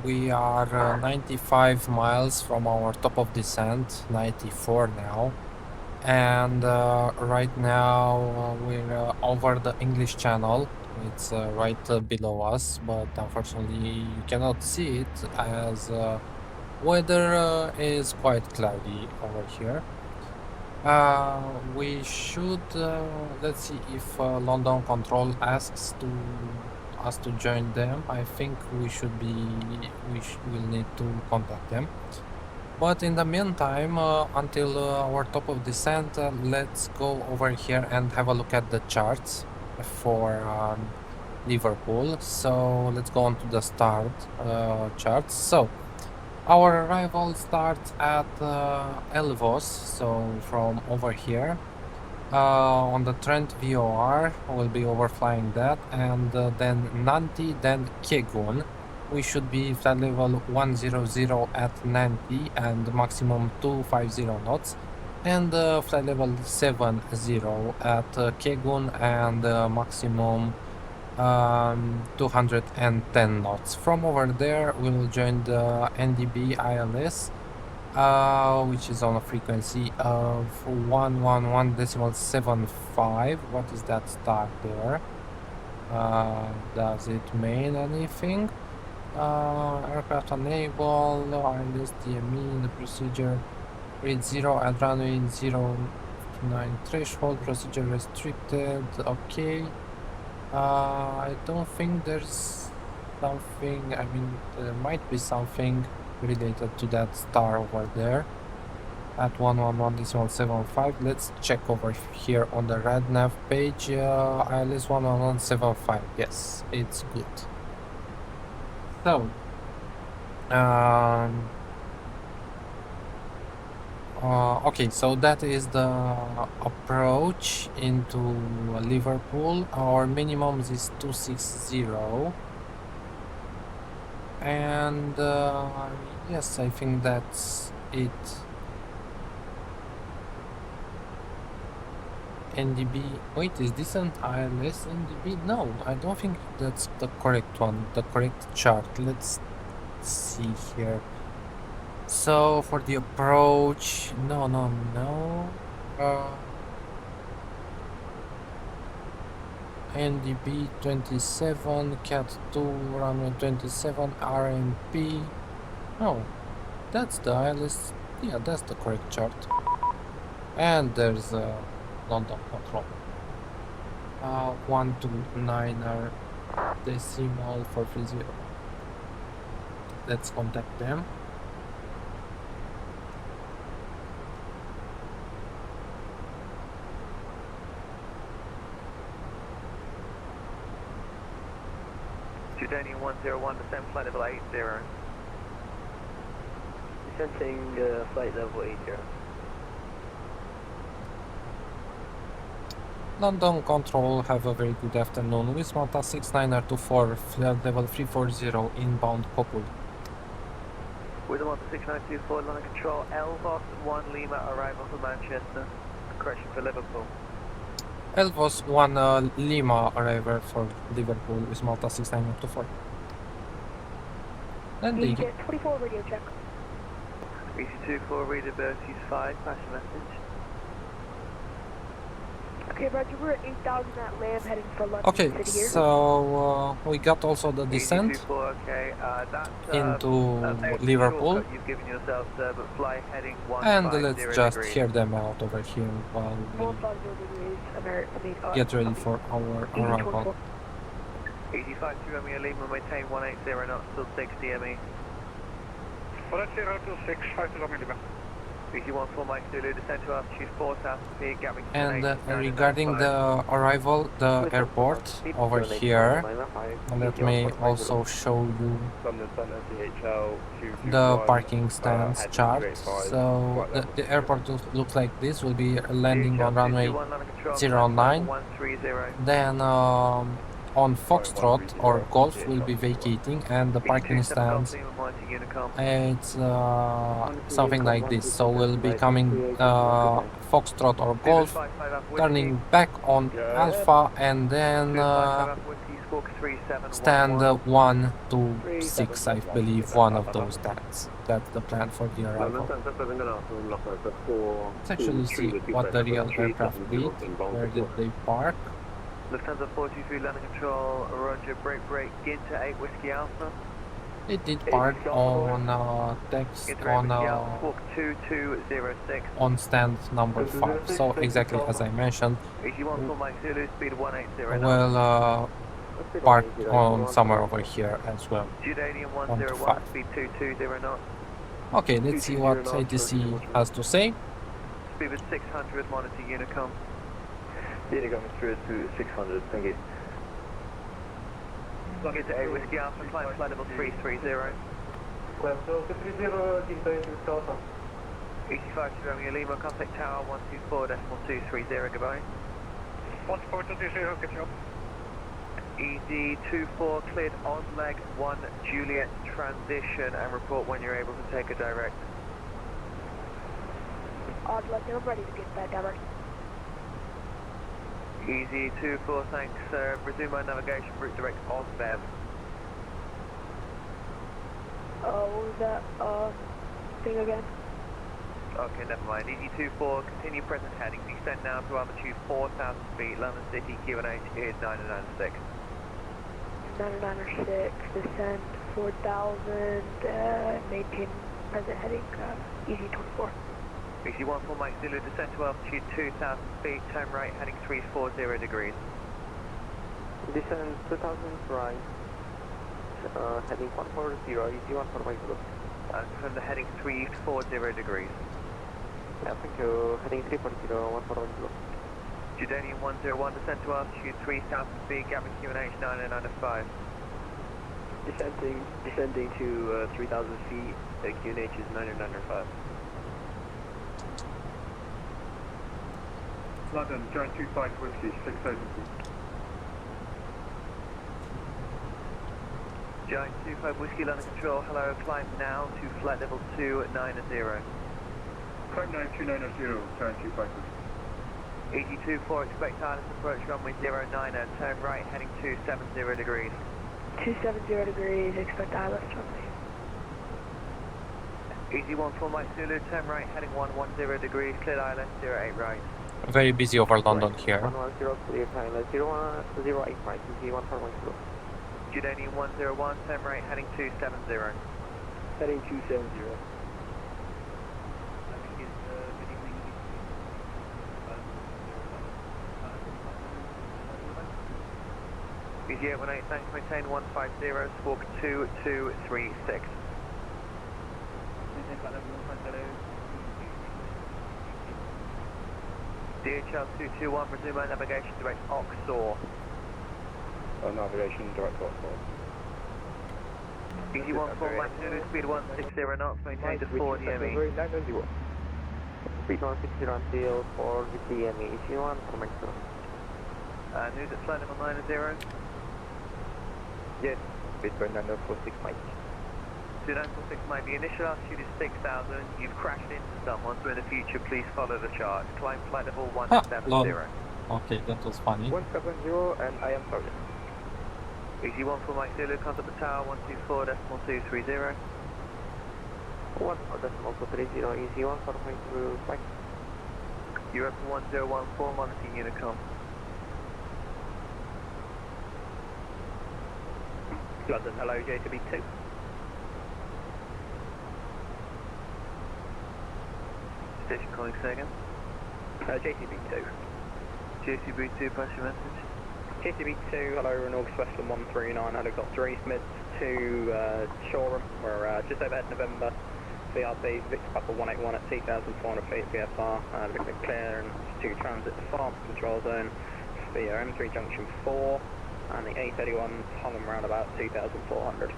We are 95 miles from our top of descent, 94 now. And right now we're over the English Channel. It's right below us, but unfortunately you cannot see it as weather is quite cloudy over here. We should let's see if London Control asks to us to join them. I think we'll need to contact them. But in the meantime, until our top of descent, let's go over here and have a look at the charts for Liverpool. So let's go on to the start charts. So our arrival starts at Elvos, so from over here. On the Trent VOR, we'll be overflying that, and then Nanti, then Kegun. We should be flight level 100 at Nanti and maximum 250 knots, and flight level 70 at Kegun and maximum 210 knots. From over there, we'll join the NDB ILS, which is on a frequency of 111.75. What is that star there? Does it mean anything? Aircraft unable, ILS DME, the procedure, read 0 at runway 09 threshold, procedure restricted, okay. I don't think there's something, I mean, there might be something related to that star over there. at 111.75. Let's check over here on the RadNav page. ILS 111.75. Yes, it's good. So, okay, so that is the approach into Liverpool. Our minimum is 260. And yes, I think that's it. NDB. Wait, is this an ILS NDB? No, I don't think that's the correct one, the correct chart. Let's see here. So for the approach, no. NDB 27, Cat 2, runway 27, RMP. Oh, that's the ILS. Yeah, that's the correct chart. And there's London control. 129 decimal 430. Let's contact them. Jordanian 101, descend flight level 80. Descending flight level 80. London control, have a very good afternoon. With Malta 6924, flight level 340, inbound Popul. With the Malta 6924, London control, Elvos 1 Lima, arrival for Manchester. Correction for Liverpool. Elvos 1 Lima, arrival for Liverpool with Malta 6924. Landing. 24 radio check. EC24, readability 5, pass your message. Okay, Roger, we're at 8,000 at LAM heading for London Okay, City here. so we got also the descent EC24, okay, that's, into Liverpool. shortcut you've given yourself, sir, but fly heading 150 And let's just degrees. hear them out over here while 150 degrees, American. we get ready for our arrival. EC52 Romeo Lima, maintain 180 knots, still 60 ME. 4026, 5 Lima. EC14 Mike Zulu, descend to altitude 4,000 feet, Gatwick. And regarding the arrival, the airport over here, let me also show you the parking stands chart. So the airport looks like this. Will be landing on runway 09. Then on Foxtrot or Golf will be vacating, and the parking stands, it's something like this. So we'll be coming Foxtrot or Golf, turning back on Alpha, and then stand 1 to 6, I believe, one of those stands. That's the plan for the arrival. Let's actually see what the real aircraft did. Where did they park? Lufthansa 423 landing control, Roger, break, into 8 Whiskey Alpha. It did park on text on stand number 5. So exactly as I mentioned, well parked on somewhere over here as well. On to 5. Okay, let's see what ATC has to say. Speed with 600, monitor Unicom. Unicom through to 600, thank you. Log into 8 Whiskey Alpha, climb flight level 330. Climb level 330, keep going to Scotland. EC5 to Romeo Lima, contact tower 124.230, goodbye. 14230, get you up. ED24 cleared on leg 1 Juliet transition and report when you're able to take a direct. Odd luck, I'm ready to get that direct. EZ24, thanks. Resume my navigation route direct on BEV. What was that thing again? Okay, never mind. EZ24, continue present heading. Descend now to altitude 4,000 feet. London City, Q&A is 996. 996, descend 4,000, maintain present heading, EZ24. EC14 Mike Zulu, descend to altitude 2,000 feet, turn right, heading 340 degrees. Descend 2,000 right, heading 140, EZ14 Mike Zulu. And from the heading 340 degrees. Yeah, thank you. Heading 340, 141 Jordanian 101, descend to altitude 3,000 feet, Gavin QNH 9905. Descending to 3,000 feet, QNH is 9905. London, Giant 25 Whiskey, 6,000 feet. Giant 25 Whiskey, London Control, hello, climb now to flight level 290. Climb now 290, Giant 25 Whiskey. EG24, expect islands approach runway 09, turn right, heading 270 degrees. 270 degrees, expect ILS runway. EG14 Mike Zulu, turn right, heading 110 degrees, cleared island 08 right. Very busy over London here. 110, clear pilot, 0108 right, EG1410. Jordanian 101, turn right, heading 270. Heading 270. EG818, thanks, maintain 150, squawk 2236. DHL 221, resume our navigation direct Oxor. Navigation direct Oxford. EG14 Mike Zulu, speed 160 knots, maintain to 4 DME. Speed 160 until 4 DME. EG1 for Mexico. News at flight level 90. Yes, speed 946 Mike. 2946 Mike, the initial altitude is 6,000. You've crashed into someone, so in the future please follow the chart. Climb flight level 170. Okay, that was funny. 170 and I am sorry. EG14 Mike Zulu, contact the tower 124.230. 1.230, EG1 for Mike. Europe 1014, monitoring Unicom. London, hello, JTB2. Station calling second. JTB2. JCB2, pass your message. JTB2, hello, Renault Westland 139, helicopter East Mid to Shoreham. We're just overhead November. VRB, Victor Papa 181 at 2,400 feet VFR. Looking at clearance to transit the farm control zone for M3 junction 4. And the A31's hung around about 2,400.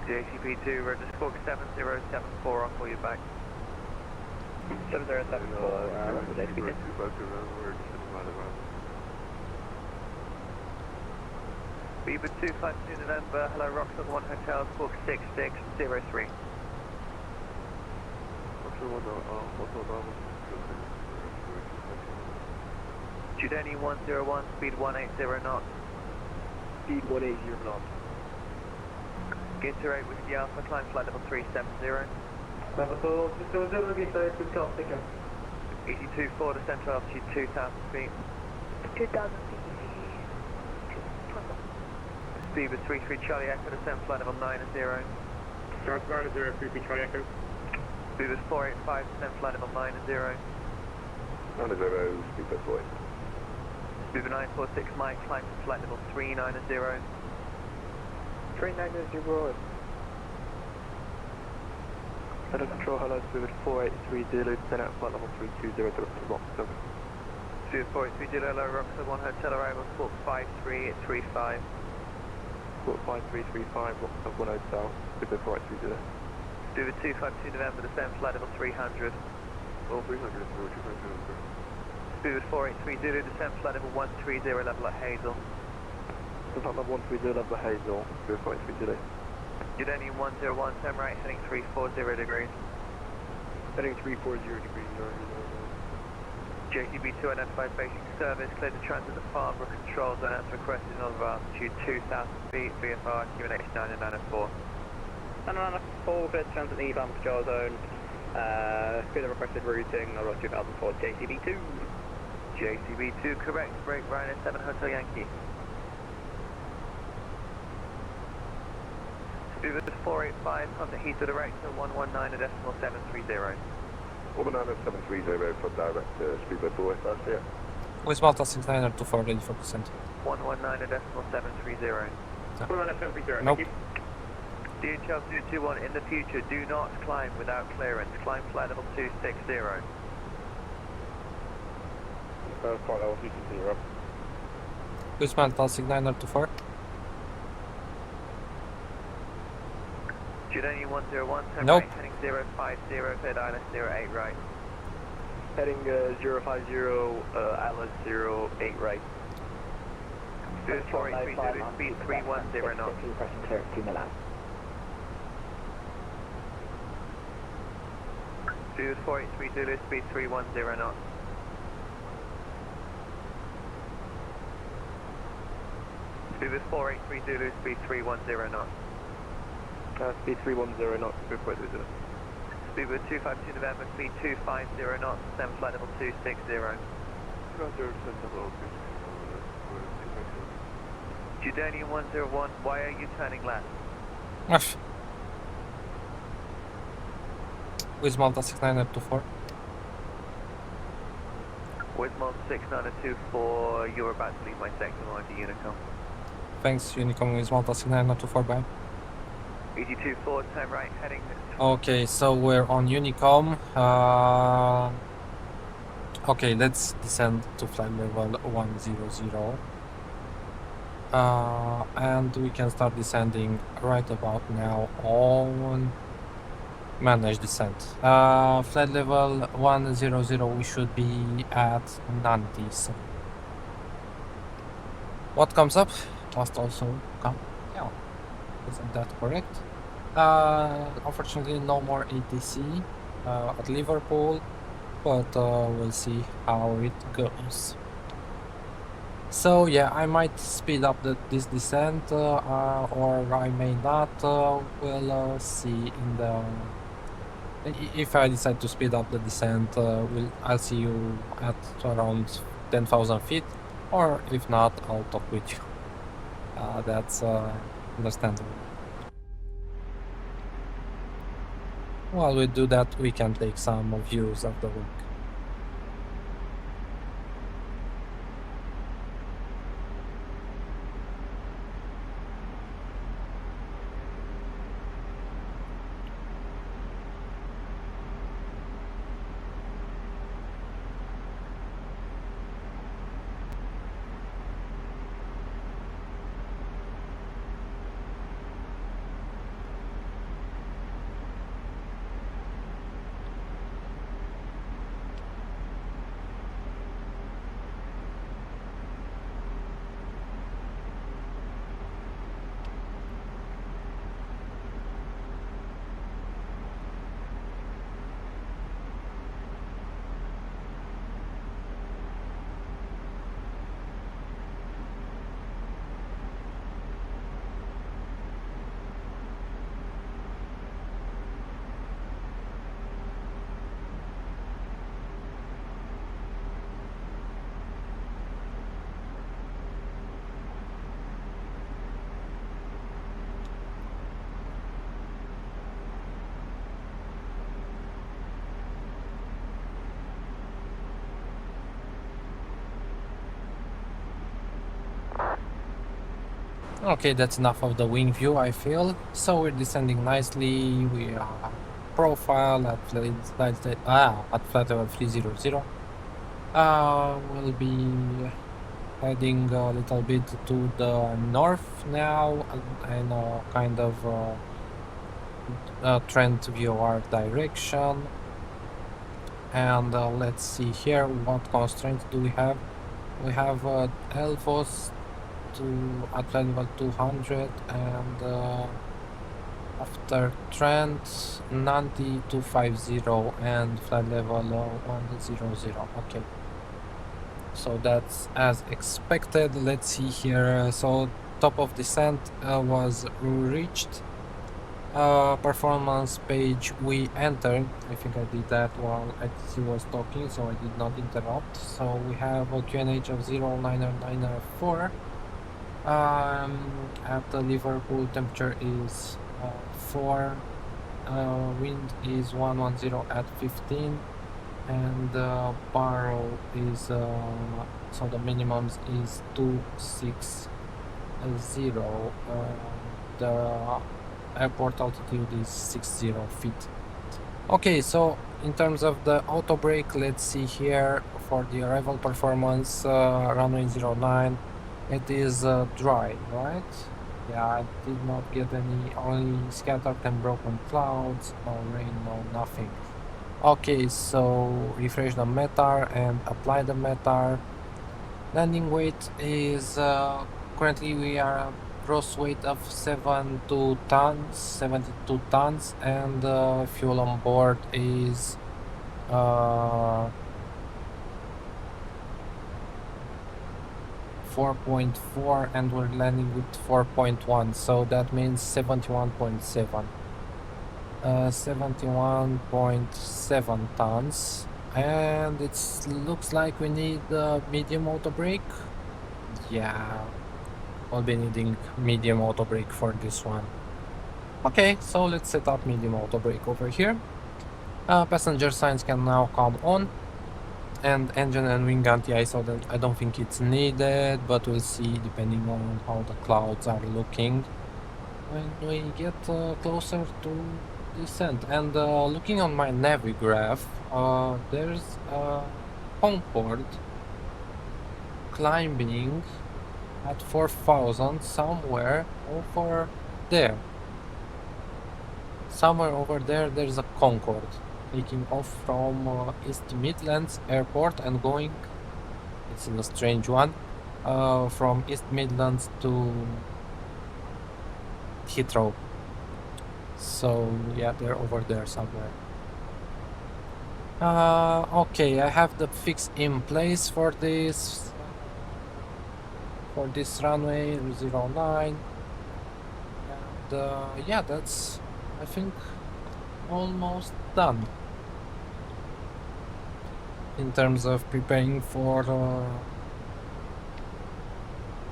JCP2, register squawk 7074, I'll call you back. 7074, JCP2. Beaver 252 November, hello, Roxon 1 Hotel, squawk 6603. Jordani 101, speed 180 knots. Speed 180 knots. Get to 8 Whiskey Alpha, climb flight level 370. Level 270, get to 8 Whiskey Alpha, take care. EG24, descent to altitude 2,000 feet. 2,000 feet. Speed with 33 Charlie Echo, descent flight level 90. Start 90, 33 Charlie Echo. Speed with 485, descent flight level 90. 90, speed with 4. Speed with 946 Mike, climb to flight level 390. 390. Head control, hello, speed with 483 Zulu, descend at flight level 320 to Roxton. Speed with 483 Zulu, hello, Roxton 1 Hotel, arrival, squawk 5335. Squawk 5335, Roxton 1 Hotel, speed with 483 Zulu. Speed with 252 November, descend flight level 300. Oh, 300, 200. Speed with 483 Zulu, descend flight level 130, level at Hazel. Flight level 130, level at Hazel, speed with 483 Zulu. Jordanian 101, turn right, heading 340 degrees. Heading 340 degrees, JCB2 identified basic service, cleared to transit the Farnborough control zone as requested in over altitude 2,000 feet, VFR QNH 9904. 9904, cleared to transit the Farnborough control zone. Clear the requested routing, over 2004, JCB2. JCB2, correct, break Ryanair 7 Hotel Yankee. Speed with 485, contact Heathrow director 119 at decimal 730. 19730 for direct speed by 4 fast here. With Malta 6924 ready for descent. 119 at decimal 730. Put on a 730, Nope. thank you. DHL 221, in the future, do not climb without clearance. Climb flight level 260. Flight level 260. Guzman, Talsig 924. Jordanian 101, turn Nope. right, heading 050, third island 08 right. Heading 050, Atlas 08 right. Good 483, speed 310 knots. Requesting clearance to Milan. Good 483 Zulu, speed 310 knots. Speed 483 Zulu, speed 310 knots. Speed 310 knots, good 430. Speed 252 November, speed 250 knots, 7 flight level 260. Jordanian 101, why are you turning left? Guzman, Talsig 924. Wismont 6924, you're about to leave my sector line to Unicom. Thanks, Unicom, Guzman, Talsig 924, bye. EG24, turn right, heading... Okay, so we're on Unicom. Okay, let's descend to flight level 100. And we can start descending right about now on manage descent. Flight level 100, we should be at 90. So what comes up must also come down. Isn't that correct? Unfortunately, no more ATC at Liverpool, but we'll see how it goes. So yeah, I might speed up this descent, or I may not. We'll see in the. If I decide to speed up the descent, I'll see you at around 10,000 feet, or if not, I'll talk with you. That's understandable. While we do that, we can take some views of the wing. Okay, that's enough of the wing view, I feel. So we're descending nicely. We are profile at flight level 300. We'll be heading a little bit to the north now, and kind of trend to view our direction. And let's see here, what constraints do we have? We have Elvos at flight level 200, and after Trent 90250 and flight level 100. Okay, so that's as expected. Let's see here. So top of descent was reached. Performance page we entered. I think I did that while ITC was talking, so I did not interrupt. So we have a QNH of 09994. At the Liverpool, temperature is 4, wind is 110 at 15, and barrel is so the minimums is 260. The airport altitude is 60 feet. Okay, so in terms of the auto brake, let's see here for the arrival performance, runway 09, it is dry, right? Yeah, I did not get any, only scattered and broken clouds, no rain, no nothing. Okay, so refresh the METAR and apply the METAR. Landing weight is, currently we are gross weight of 72 tons, and fuel on board is 4.4, and we're landing with 4.1, so that means 71.7. 71.7 tons, and it looks like we need medium auto brake. Yeah, I'll be needing medium auto brake for this one. Okay, so let's set up medium auto brake over here. Passenger signs can now come on, and engine and wing anti-ice, I don't think it's needed, but we'll see depending on how the clouds are looking when we get closer to descent. And looking on my Navi graph, there's a Concorde climbing at 4,000 somewhere over there. Somewhere over there, there's a Concorde taking off from East Midlands Airport and going, it's a strange one, from East Midlands to Heathrow. So yeah, they're over there somewhere. Okay, I have the fix in place for this runway 09, and yeah, that's, I think, almost done in terms of preparing for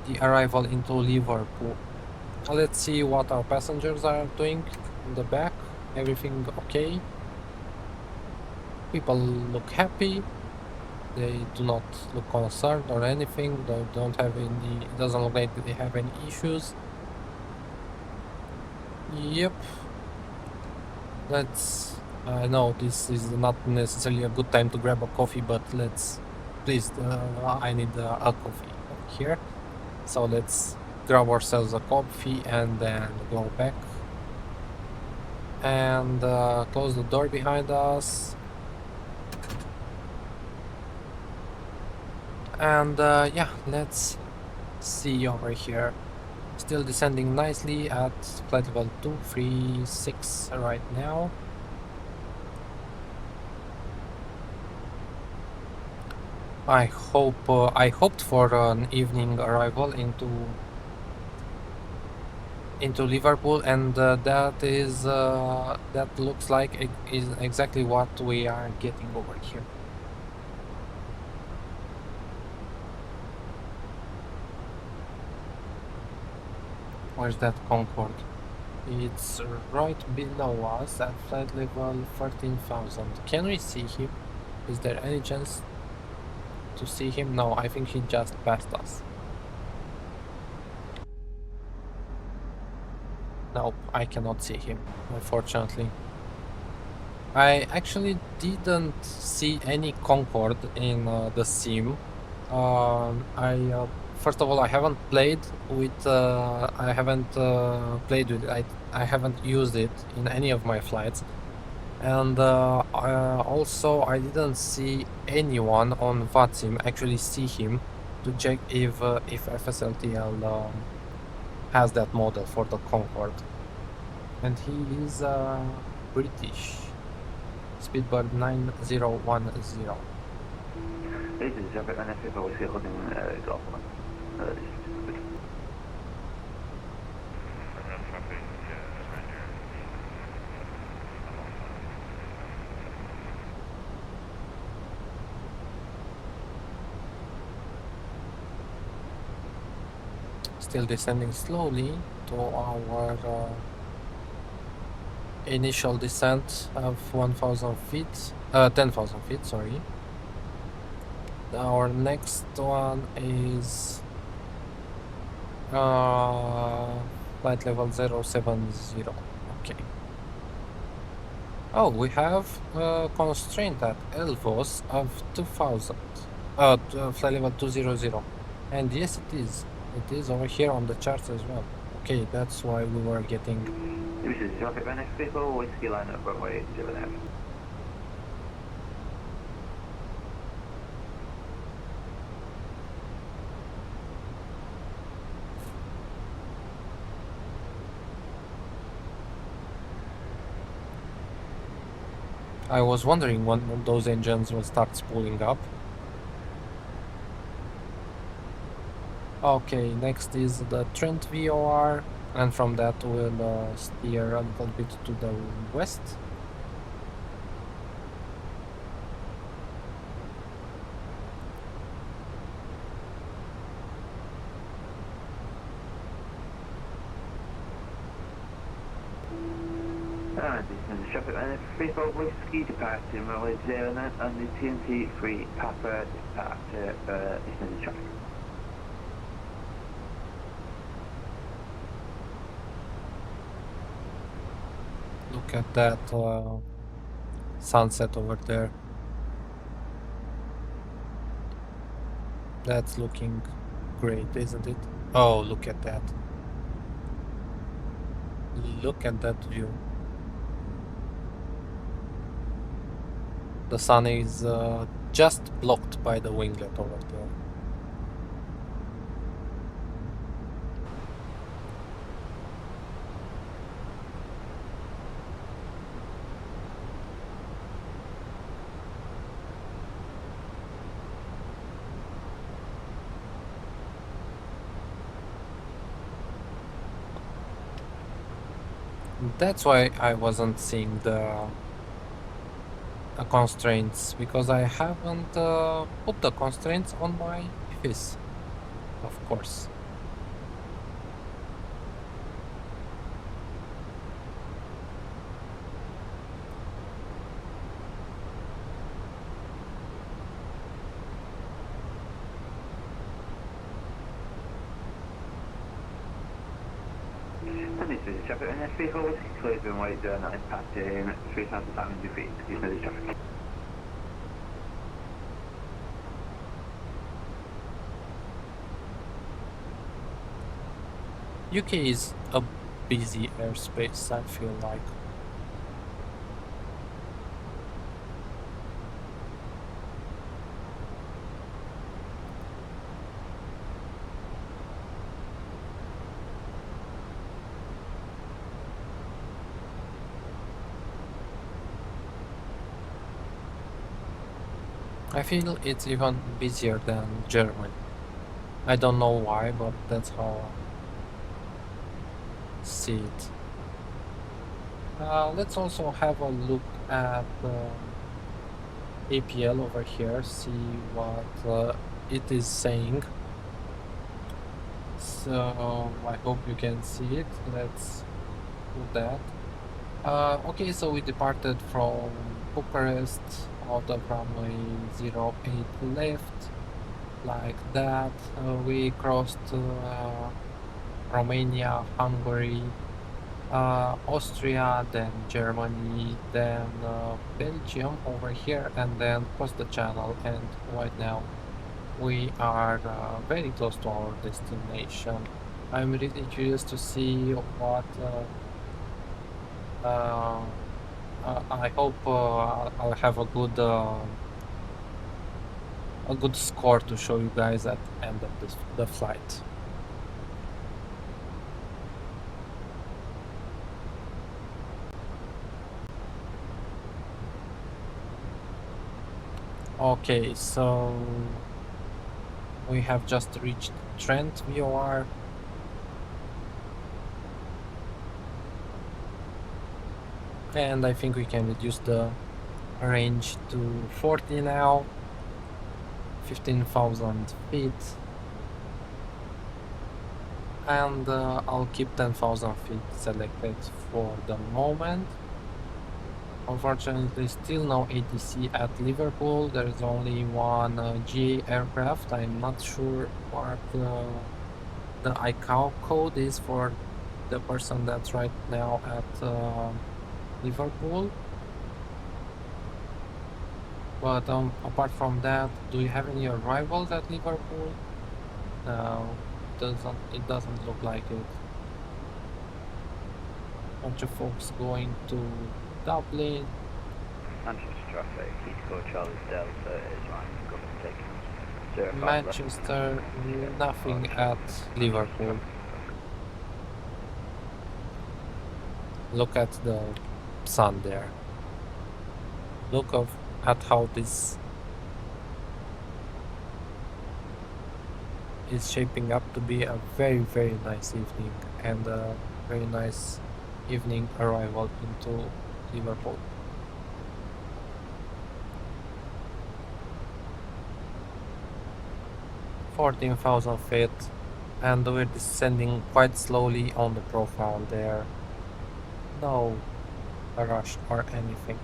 the arrival into Liverpool. Let's see what our passengers are doing in the back. Everything okay? People look happy. They do not look concerned or anything. They don't have any, it doesn't look like they have any issues. Yep. Let's, I know this is not necessarily a good time to grab a coffee, but let's, please, I need a coffee here. So let's grab ourselves a coffee and then go back and close the door behind us. And yeah, let's see over here. Still descending nicely at flight level 236 right now. I hoped for an evening arrival into Liverpool, and that looks like it is exactly what we are getting over here. Where's that Concorde? It's right below us at flight level 13,000. Can we see him? Is there any chance to see him? No, I think he just passed us. Nope, I cannot see him, unfortunately. I actually didn't see any Concorde in the sim. First of all, I haven't played with it. I haven't used it in any of my flights, and also I didn't see anyone on VATSIM actually see him to check if FSLTL has that model for the Concorde, and he is British. Speedbird 9010. Still descending slowly to our initial descent of 1,000 feet, 10,000 feet, sorry. Our next one is flight level 070. Okay. Oh, we have a constraint at LVOS of 2000. Flight level 200. And yes, it is. It is over here on the charts as well. Okay, that's why we were getting. This is traffic Fenix vehicle, whiskey line up runway 09. I was wondering when those engines will start spooling up. Okay, next is the Trent VOR, and from that we'll steer a little bit to the west. This is traffic Fenix vehicle, whiskey departure runway 09 on the TNT 3 Papa departure, this is traffic. Look at that sunset over there. That's looking great, isn't it? Oh, look at that. Look at that view. The sun is just blocked by the winglet over there. That's why I wasn't seeing the constraints, because I haven't put the constraints on my FIS, of course. And this is traffic Fenix vehicle, whiskey cleared runway 09 passing 3,500 feet, this is traffic. UK is a busy airspace, I feel like. I feel it's even busier than Germany. I don't know why, but that's how I see it. Let's also have a look at APL over here, see what it is saying. So I hope you can see it. Let's do that. Okay, so we departed from Bucharest out of runway 08 left, like that. We crossed Romania, Hungary, Austria, then Germany, then Belgium over here, and then cross the channel. And right now we are very close to our destination. I'm really curious to see what I hope I'll have a good score to show you guys at the end of the flight. Okay, so we have just reached Trent VOR. And I think we can reduce the range to 40 now. 15,000 feet. And I'll keep 10,000 feet selected for the moment. Unfortunately, still no ATC at Liverpool. There is only one GA aircraft. I'm not sure what the ICAO code is for the person that's right now at Liverpool. But apart from that, do you have any arrivals at Liverpool? No, it doesn't look like it. Bunch of folks going to Dublin. Manchester traffic, Eco Charlie Delta is right, government taking 05 left. Manchester, nothing at Liverpool. Look at the sun there. Look at how this is shaping up to be a very, very nice evening and a very nice evening arrival into Liverpool. 14,000 feet, and we're descending quite slowly on the profile there. No rush or anything.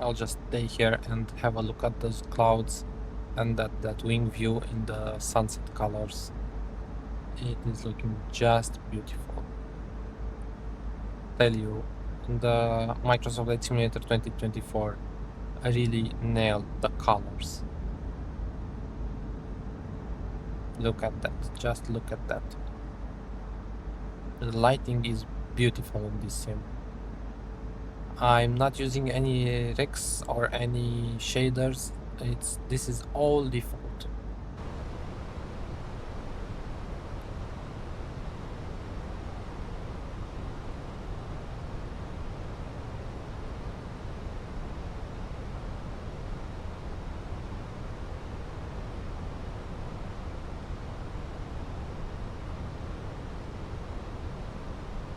I'll just stay here and have a look at those clouds and that wing view in the sunset colors. It is looking just beautiful. Tell you, the Microsoft Flight Simulator 2024 I really nailed the colors. Look at that, just look at that. The lighting is beautiful in this sim. I'm not using any rigs or any shaders. This is all default.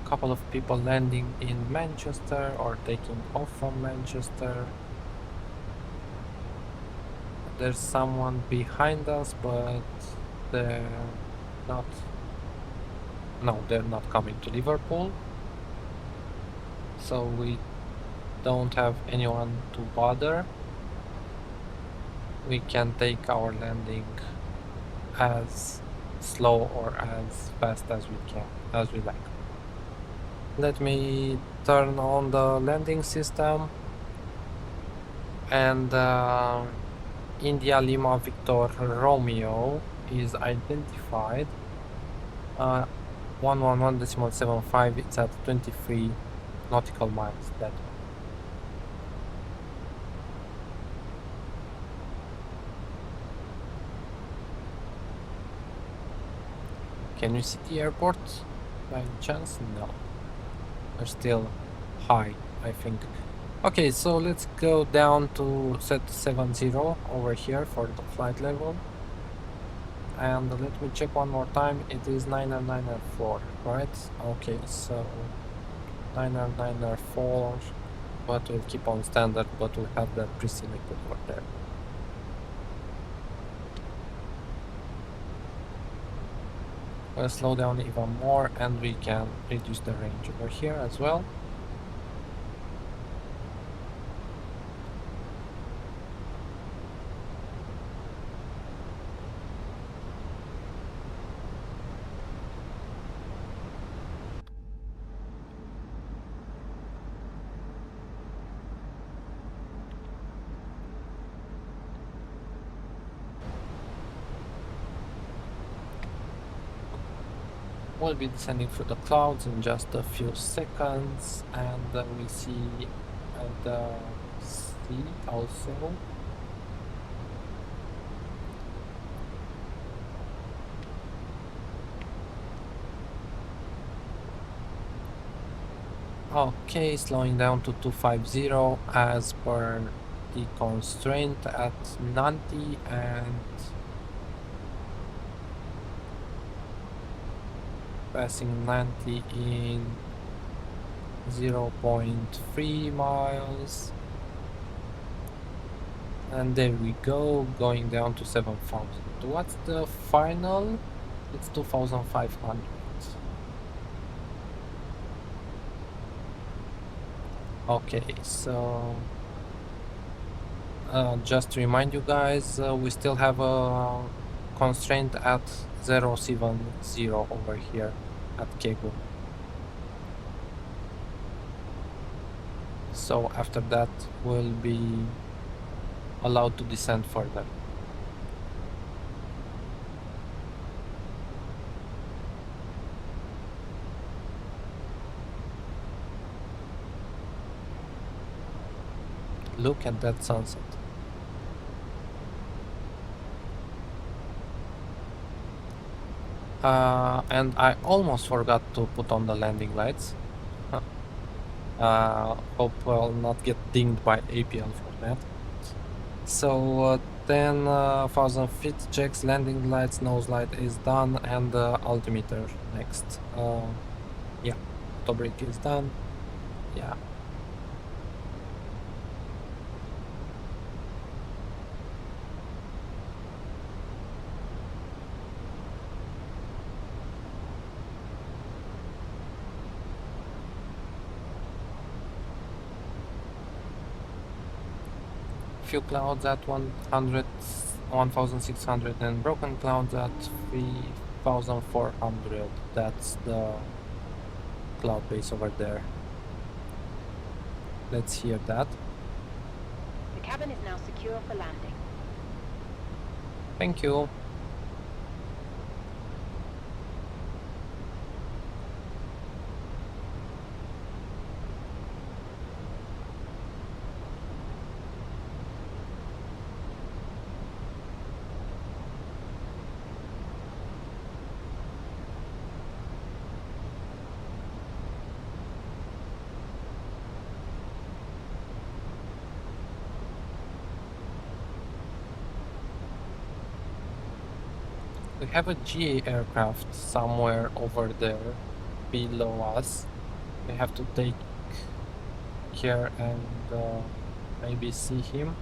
Couple of people landing in Manchester or taking off from Manchester. There's someone behind us, but they're not. No, they're not coming to Liverpool. So we don't have anyone to bother. We can take our landing as slow or as fast as we can, as we like. Let me turn on the landing system, and India Lima Victor Romeo is identified. 111.75, it's at 23 nautical miles. That can you see the airport by any chance? No. They're still high, I think. Okay, so let's go down to set 70 over here for the flight level. And let me check one more time. It is 994, right? Okay, so 994, but we'll keep on standard, but we'll have that pre-selected over there. We'll slow down even more, and we can reduce the range over here as well. We'll be descending through the clouds in just a few seconds, and we see the sea also. Okay, slowing down to 250 as per the constraint at 90 and passing 90 in 0.3 miles. And there we go, going down to 7,000. What's the final? It's 2,500. Okay, so just to remind you guys, we still have a constraint at 070 over here at Kegu. So after that we'll be allowed to descend further. Look at that sunset. And I almost forgot to put on the landing lights. Hope I'll not get dinged by APL for that. So 10,000 feet checks, landing lights, nose light is done, and altimeter next. Yeah, auto brake is done. Yeah. Few clouds at 1,600 and broken clouds at 3,400. That's the cloud base over there. Let's hear that. The cabin is now secure for landing. Thank you. We have a GA aircraft somewhere over there below us. We have to take care and maybe see him.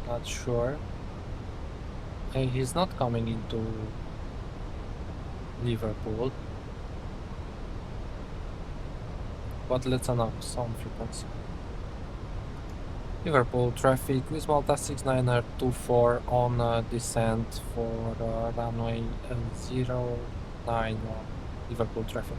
Not sure. He's not coming into Liverpool. But let's announce on frequency. Liverpool traffic with Malta 6924 on descent for runway 091. Liverpool traffic.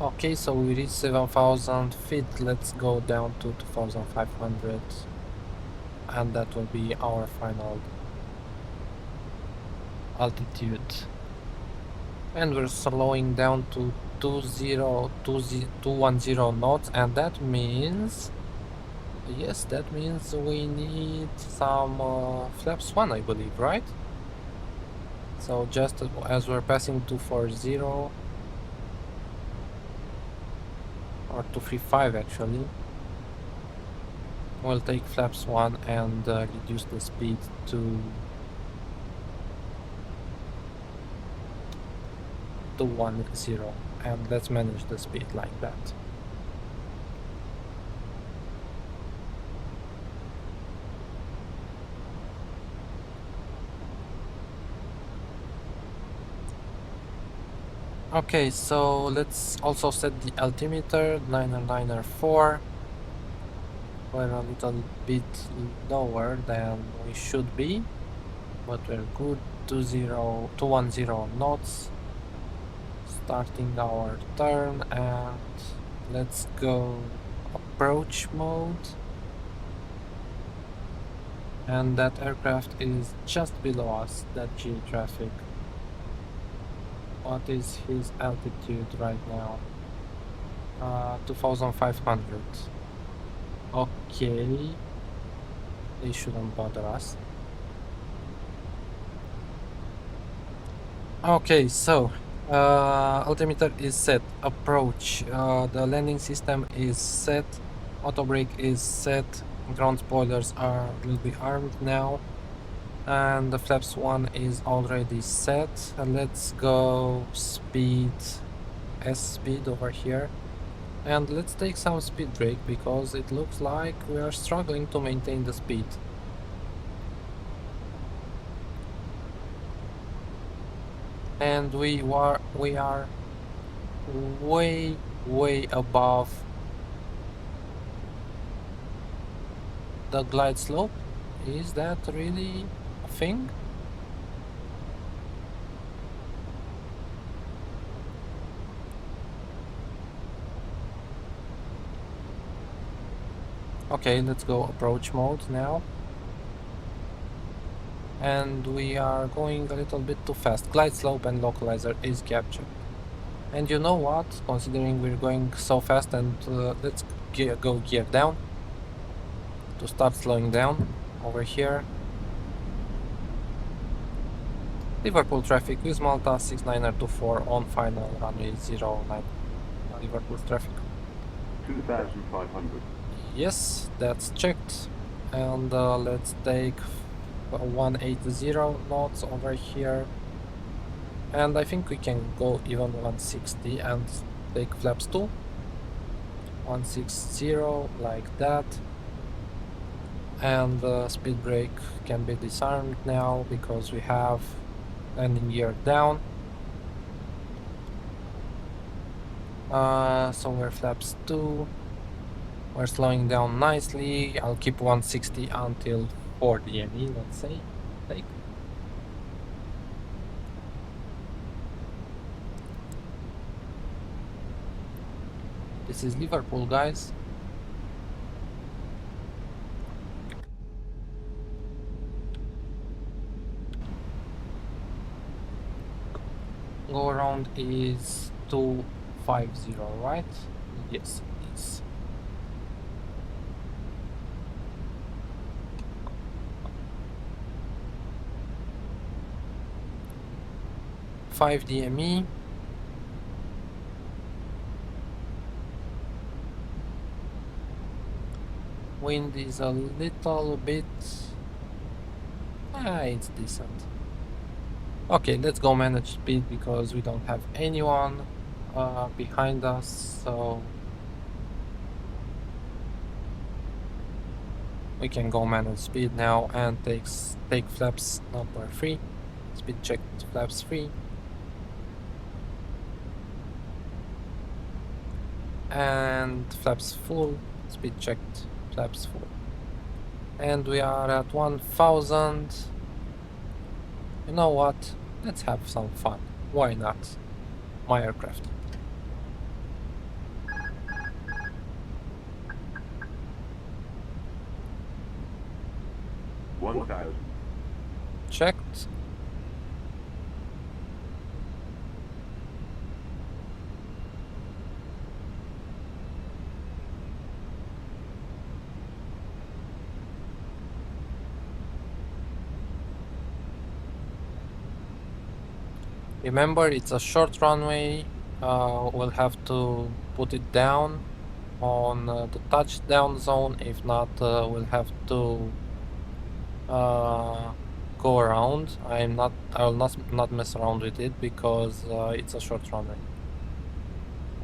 Okay, so we reached 7,000 feet. Let's go down to 2,500, and that will be our final altitude. And we're slowing down to 210 knots, and that means, yes, that means we need some flaps 1, I believe, right? So just as we're passing 240, or 235 actually, we'll take flaps 1 and reduce the speed to 210, and let's manage the speed like that. Okay, so let's also set the altimeter 994. We're a little bit lower than we should be, but we're good. 210 knots. Starting our turn, and let's go approach mode. And that aircraft is just below us, that G traffic. What is his altitude right now? 2500. Okay. They shouldn't bother us. Okay, so altimeter is set. Approach. The landing system is set. Auto brake is set. Ground spoilers will be armed now. And the flaps 1 is already set. Let's go speed, S speed over here. And let's take some speed brake because it looks like we are struggling to maintain the speed. And we are way above the glide slope. Is that really a thing? Okay, let's go approach mode now. And we are going a little bit too fast. Glide slope and localizer is captured. And you know what? Considering we're going so fast, and let's go gear down to start slowing down over here. Liverpool traffic with Malta 6924 on final runway 09. Liverpool traffic. 2,500. Yes, that's checked. And let's take 180 knots over here. And I think we can go even 160 and take flaps 2. 160 like that. And the speed brake can be disarmed now because we have landing gear down. So we're flaps 2. We're slowing down nicely. I'll keep 160 until 4 DME, let's say. Take. This is Liverpool, guys. Go around is 250, right? Yes, it is. Five DME. Wind is a little bit. It's decent. Okay, let's go manage speed because we don't have anyone behind us, so we can go manage speed now and take flaps number 3. Speed check flaps 3. And flaps full, speed checked, flaps full. And we are at 1000. You know what? Let's have some fun. Why not? My aircraft. Checked. Remember, it's a short runway. We'll have to put it down on the touchdown zone. If not, we'll have to go around. I will not mess around with it because it's a short runway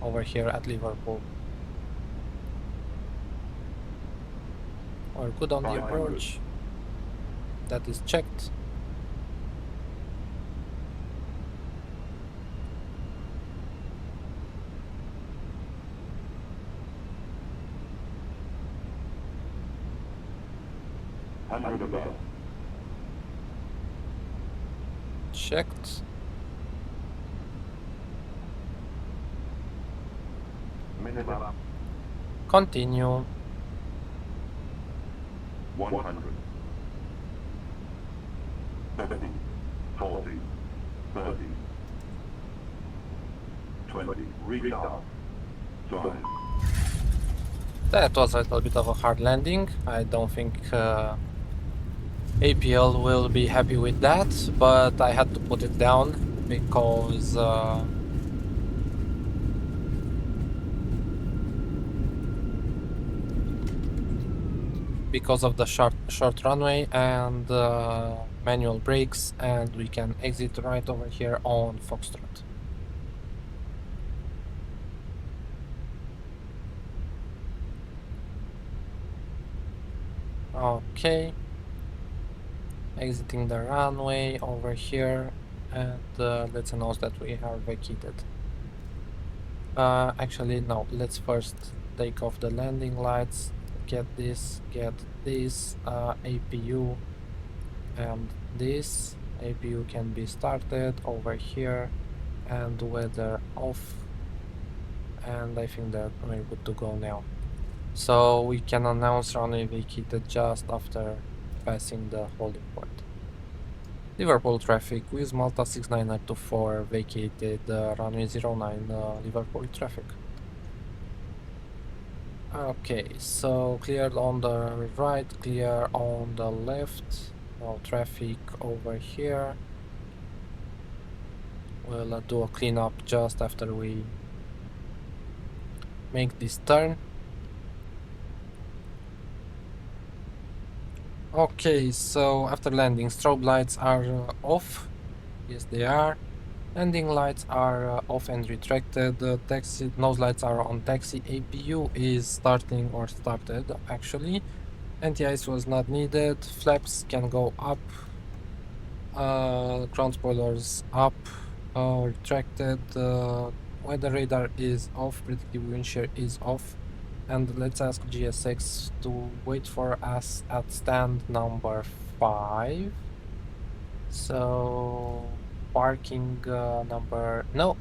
over here at Liverpool. We're good on the approach. That is checked. 100 above. Checked. Minimum Continue. 100. 50, 40, 30, 20, restart. 5. That was a little bit of a hard landing. I don't think APL will be happy with that, but I had to put it down because of the short runway and manual brakes, and we can exit right over here on Foxtrot. Okay, exiting the runway over here, and let's announce that we have vacated. Actually, no, let's first take off the landing lights, get this APU, and this APU can be started over here, and weather off, and I think that we're good to go now. So we can announce runway vacated just after passing the holding point. Liverpool traffic with Malta 69924 vacated runway 09 Liverpool traffic. Okay, so cleared on the right, clear on the left. No traffic over here. We'll do a cleanup just after we make this turn. Okay, so after landing, strobe lights are off. Yes, they are. Landing lights are off and retracted. Taxi nose lights are on. Taxi APU is starting or started actually. Anti-ice was not needed. Flaps can go up. Ground spoilers up. Retracted. Weather radar is off. Predictive wind shear is off. And let's ask GSX to wait for us at stand number 5. So parking number no.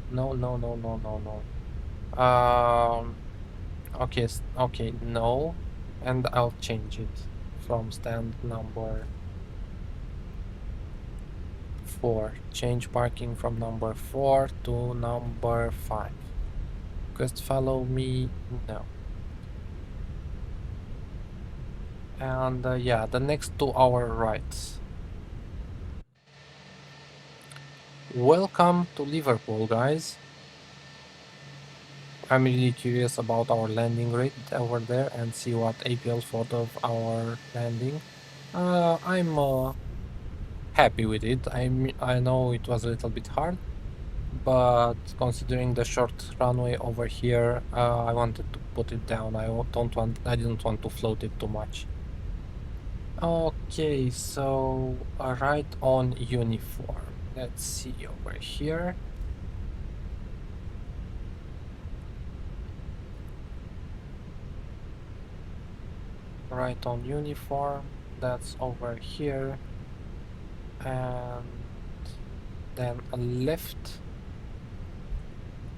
Okay, okay, no, and I'll change it from stand number 4. Change parking from number 4 to number 5. Just follow me. No. And yeah, the next to our right. Welcome to Liverpool, guys. I'm really curious about our landing rate over there and see what APL thought of our landing. I'm happy with it. I know it was a little bit hard, but considering the short runway over here, I wanted to put it down. I didn't want to float it too much. Okay, so right on uniform. Let's see over here. Right on uniform, that's over here, and then a left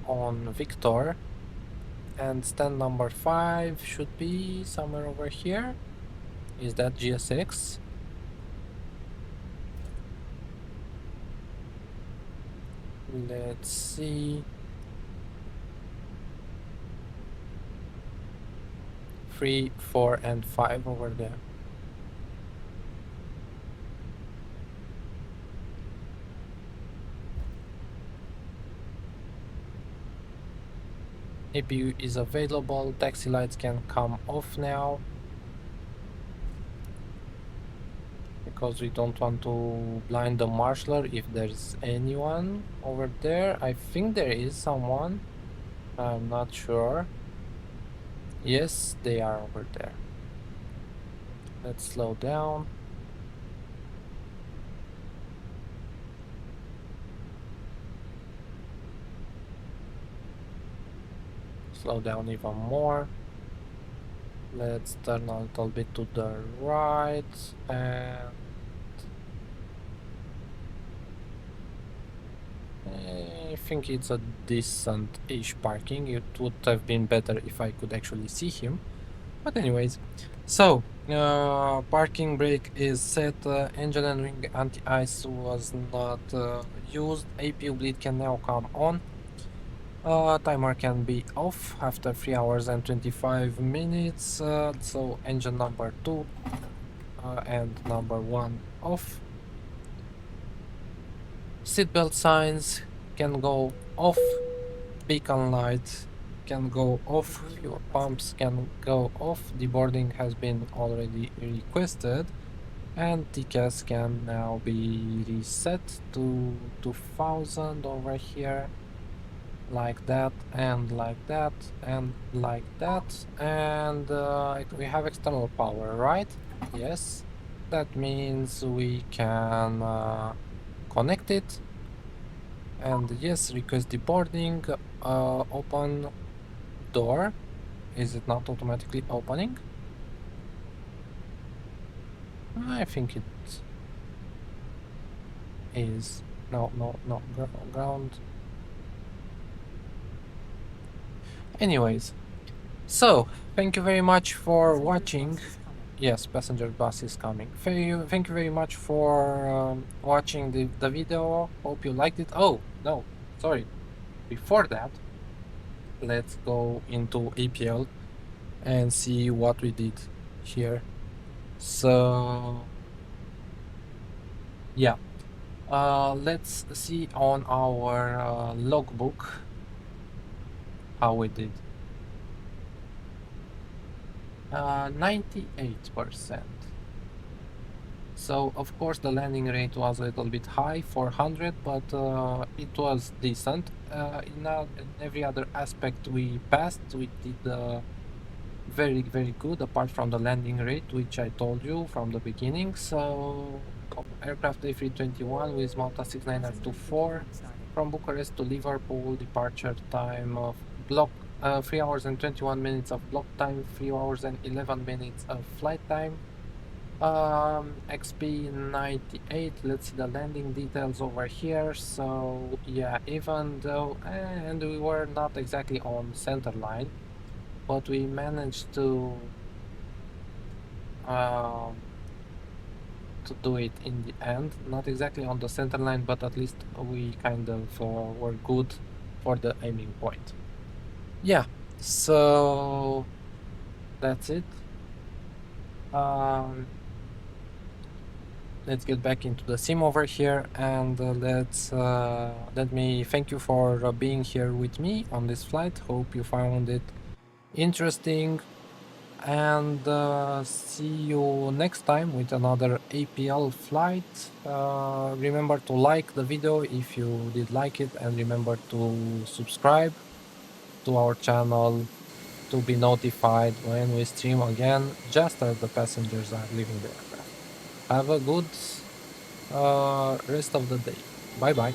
on Victor, and stand number 5 should be somewhere over here. Is that GSX? Let's see. 3, 4, and 5 over there. APU is available. Taxi lights can come off now, because we don't want to blind the marshaller if there's anyone over there. I think there is someone. I'm not sure. Yes, they are over there. Let's slow down. Slow down even more. Let's turn a little bit to the right, and I think it's a decent-ish parking. It would have been better if I could actually see him. But anyways, so parking brake is set, engine and wing anti-ice was not used, APU bleed can now come on. Timer can be off after 3 hours and 25 minutes, so engine number 2 and number 1 off. Seatbelt signs can go off, beacon light can go off, fuel pumps can go off, deboarding has been already requested, and TCAS can now be reset to 2000 over here, like that, and like that, and like that, and we have external power, right? Yes, that means we can connect it, and yes, request deboarding, open door. Is it not automatically opening? I think it is. No, ground. Anyways, so thank you very much for watching. Yes, passenger bus is coming. Thank you very much for watching the video. Hope you liked it. Oh, no, sorry. Before that, let's go into APL and see what we did here. So, yeah. Let's see on our logbook how we did. 98%. So of course the landing rate was a little bit high, 400, but it was decent. In every other aspect we passed. We did very good, apart from the landing rate, which I told you from the beginning. So aircraft A321 with Malta 6924 from Bucharest to Liverpool, departure time of block 3 hours and 21 minutes of block time, 3 hours and 11 minutes of flight time. XP 98. Let's see the landing details over here. So yeah, even though and we were not exactly on center line, but we managed to do it in the end. Not exactly on the center line, but at least we kind of were good for the aiming point. Yeah, so that's it. Let's get back into the sim over here, and let me thank you for being here with me on this flight. Hope you found it interesting, and see you next time with another APL flight. Remember to like the video if you did like it, and remember to subscribe to our channel to be notified when we stream again, just as the passengers are leaving the aircraft. Have a good rest of the day. Bye bye.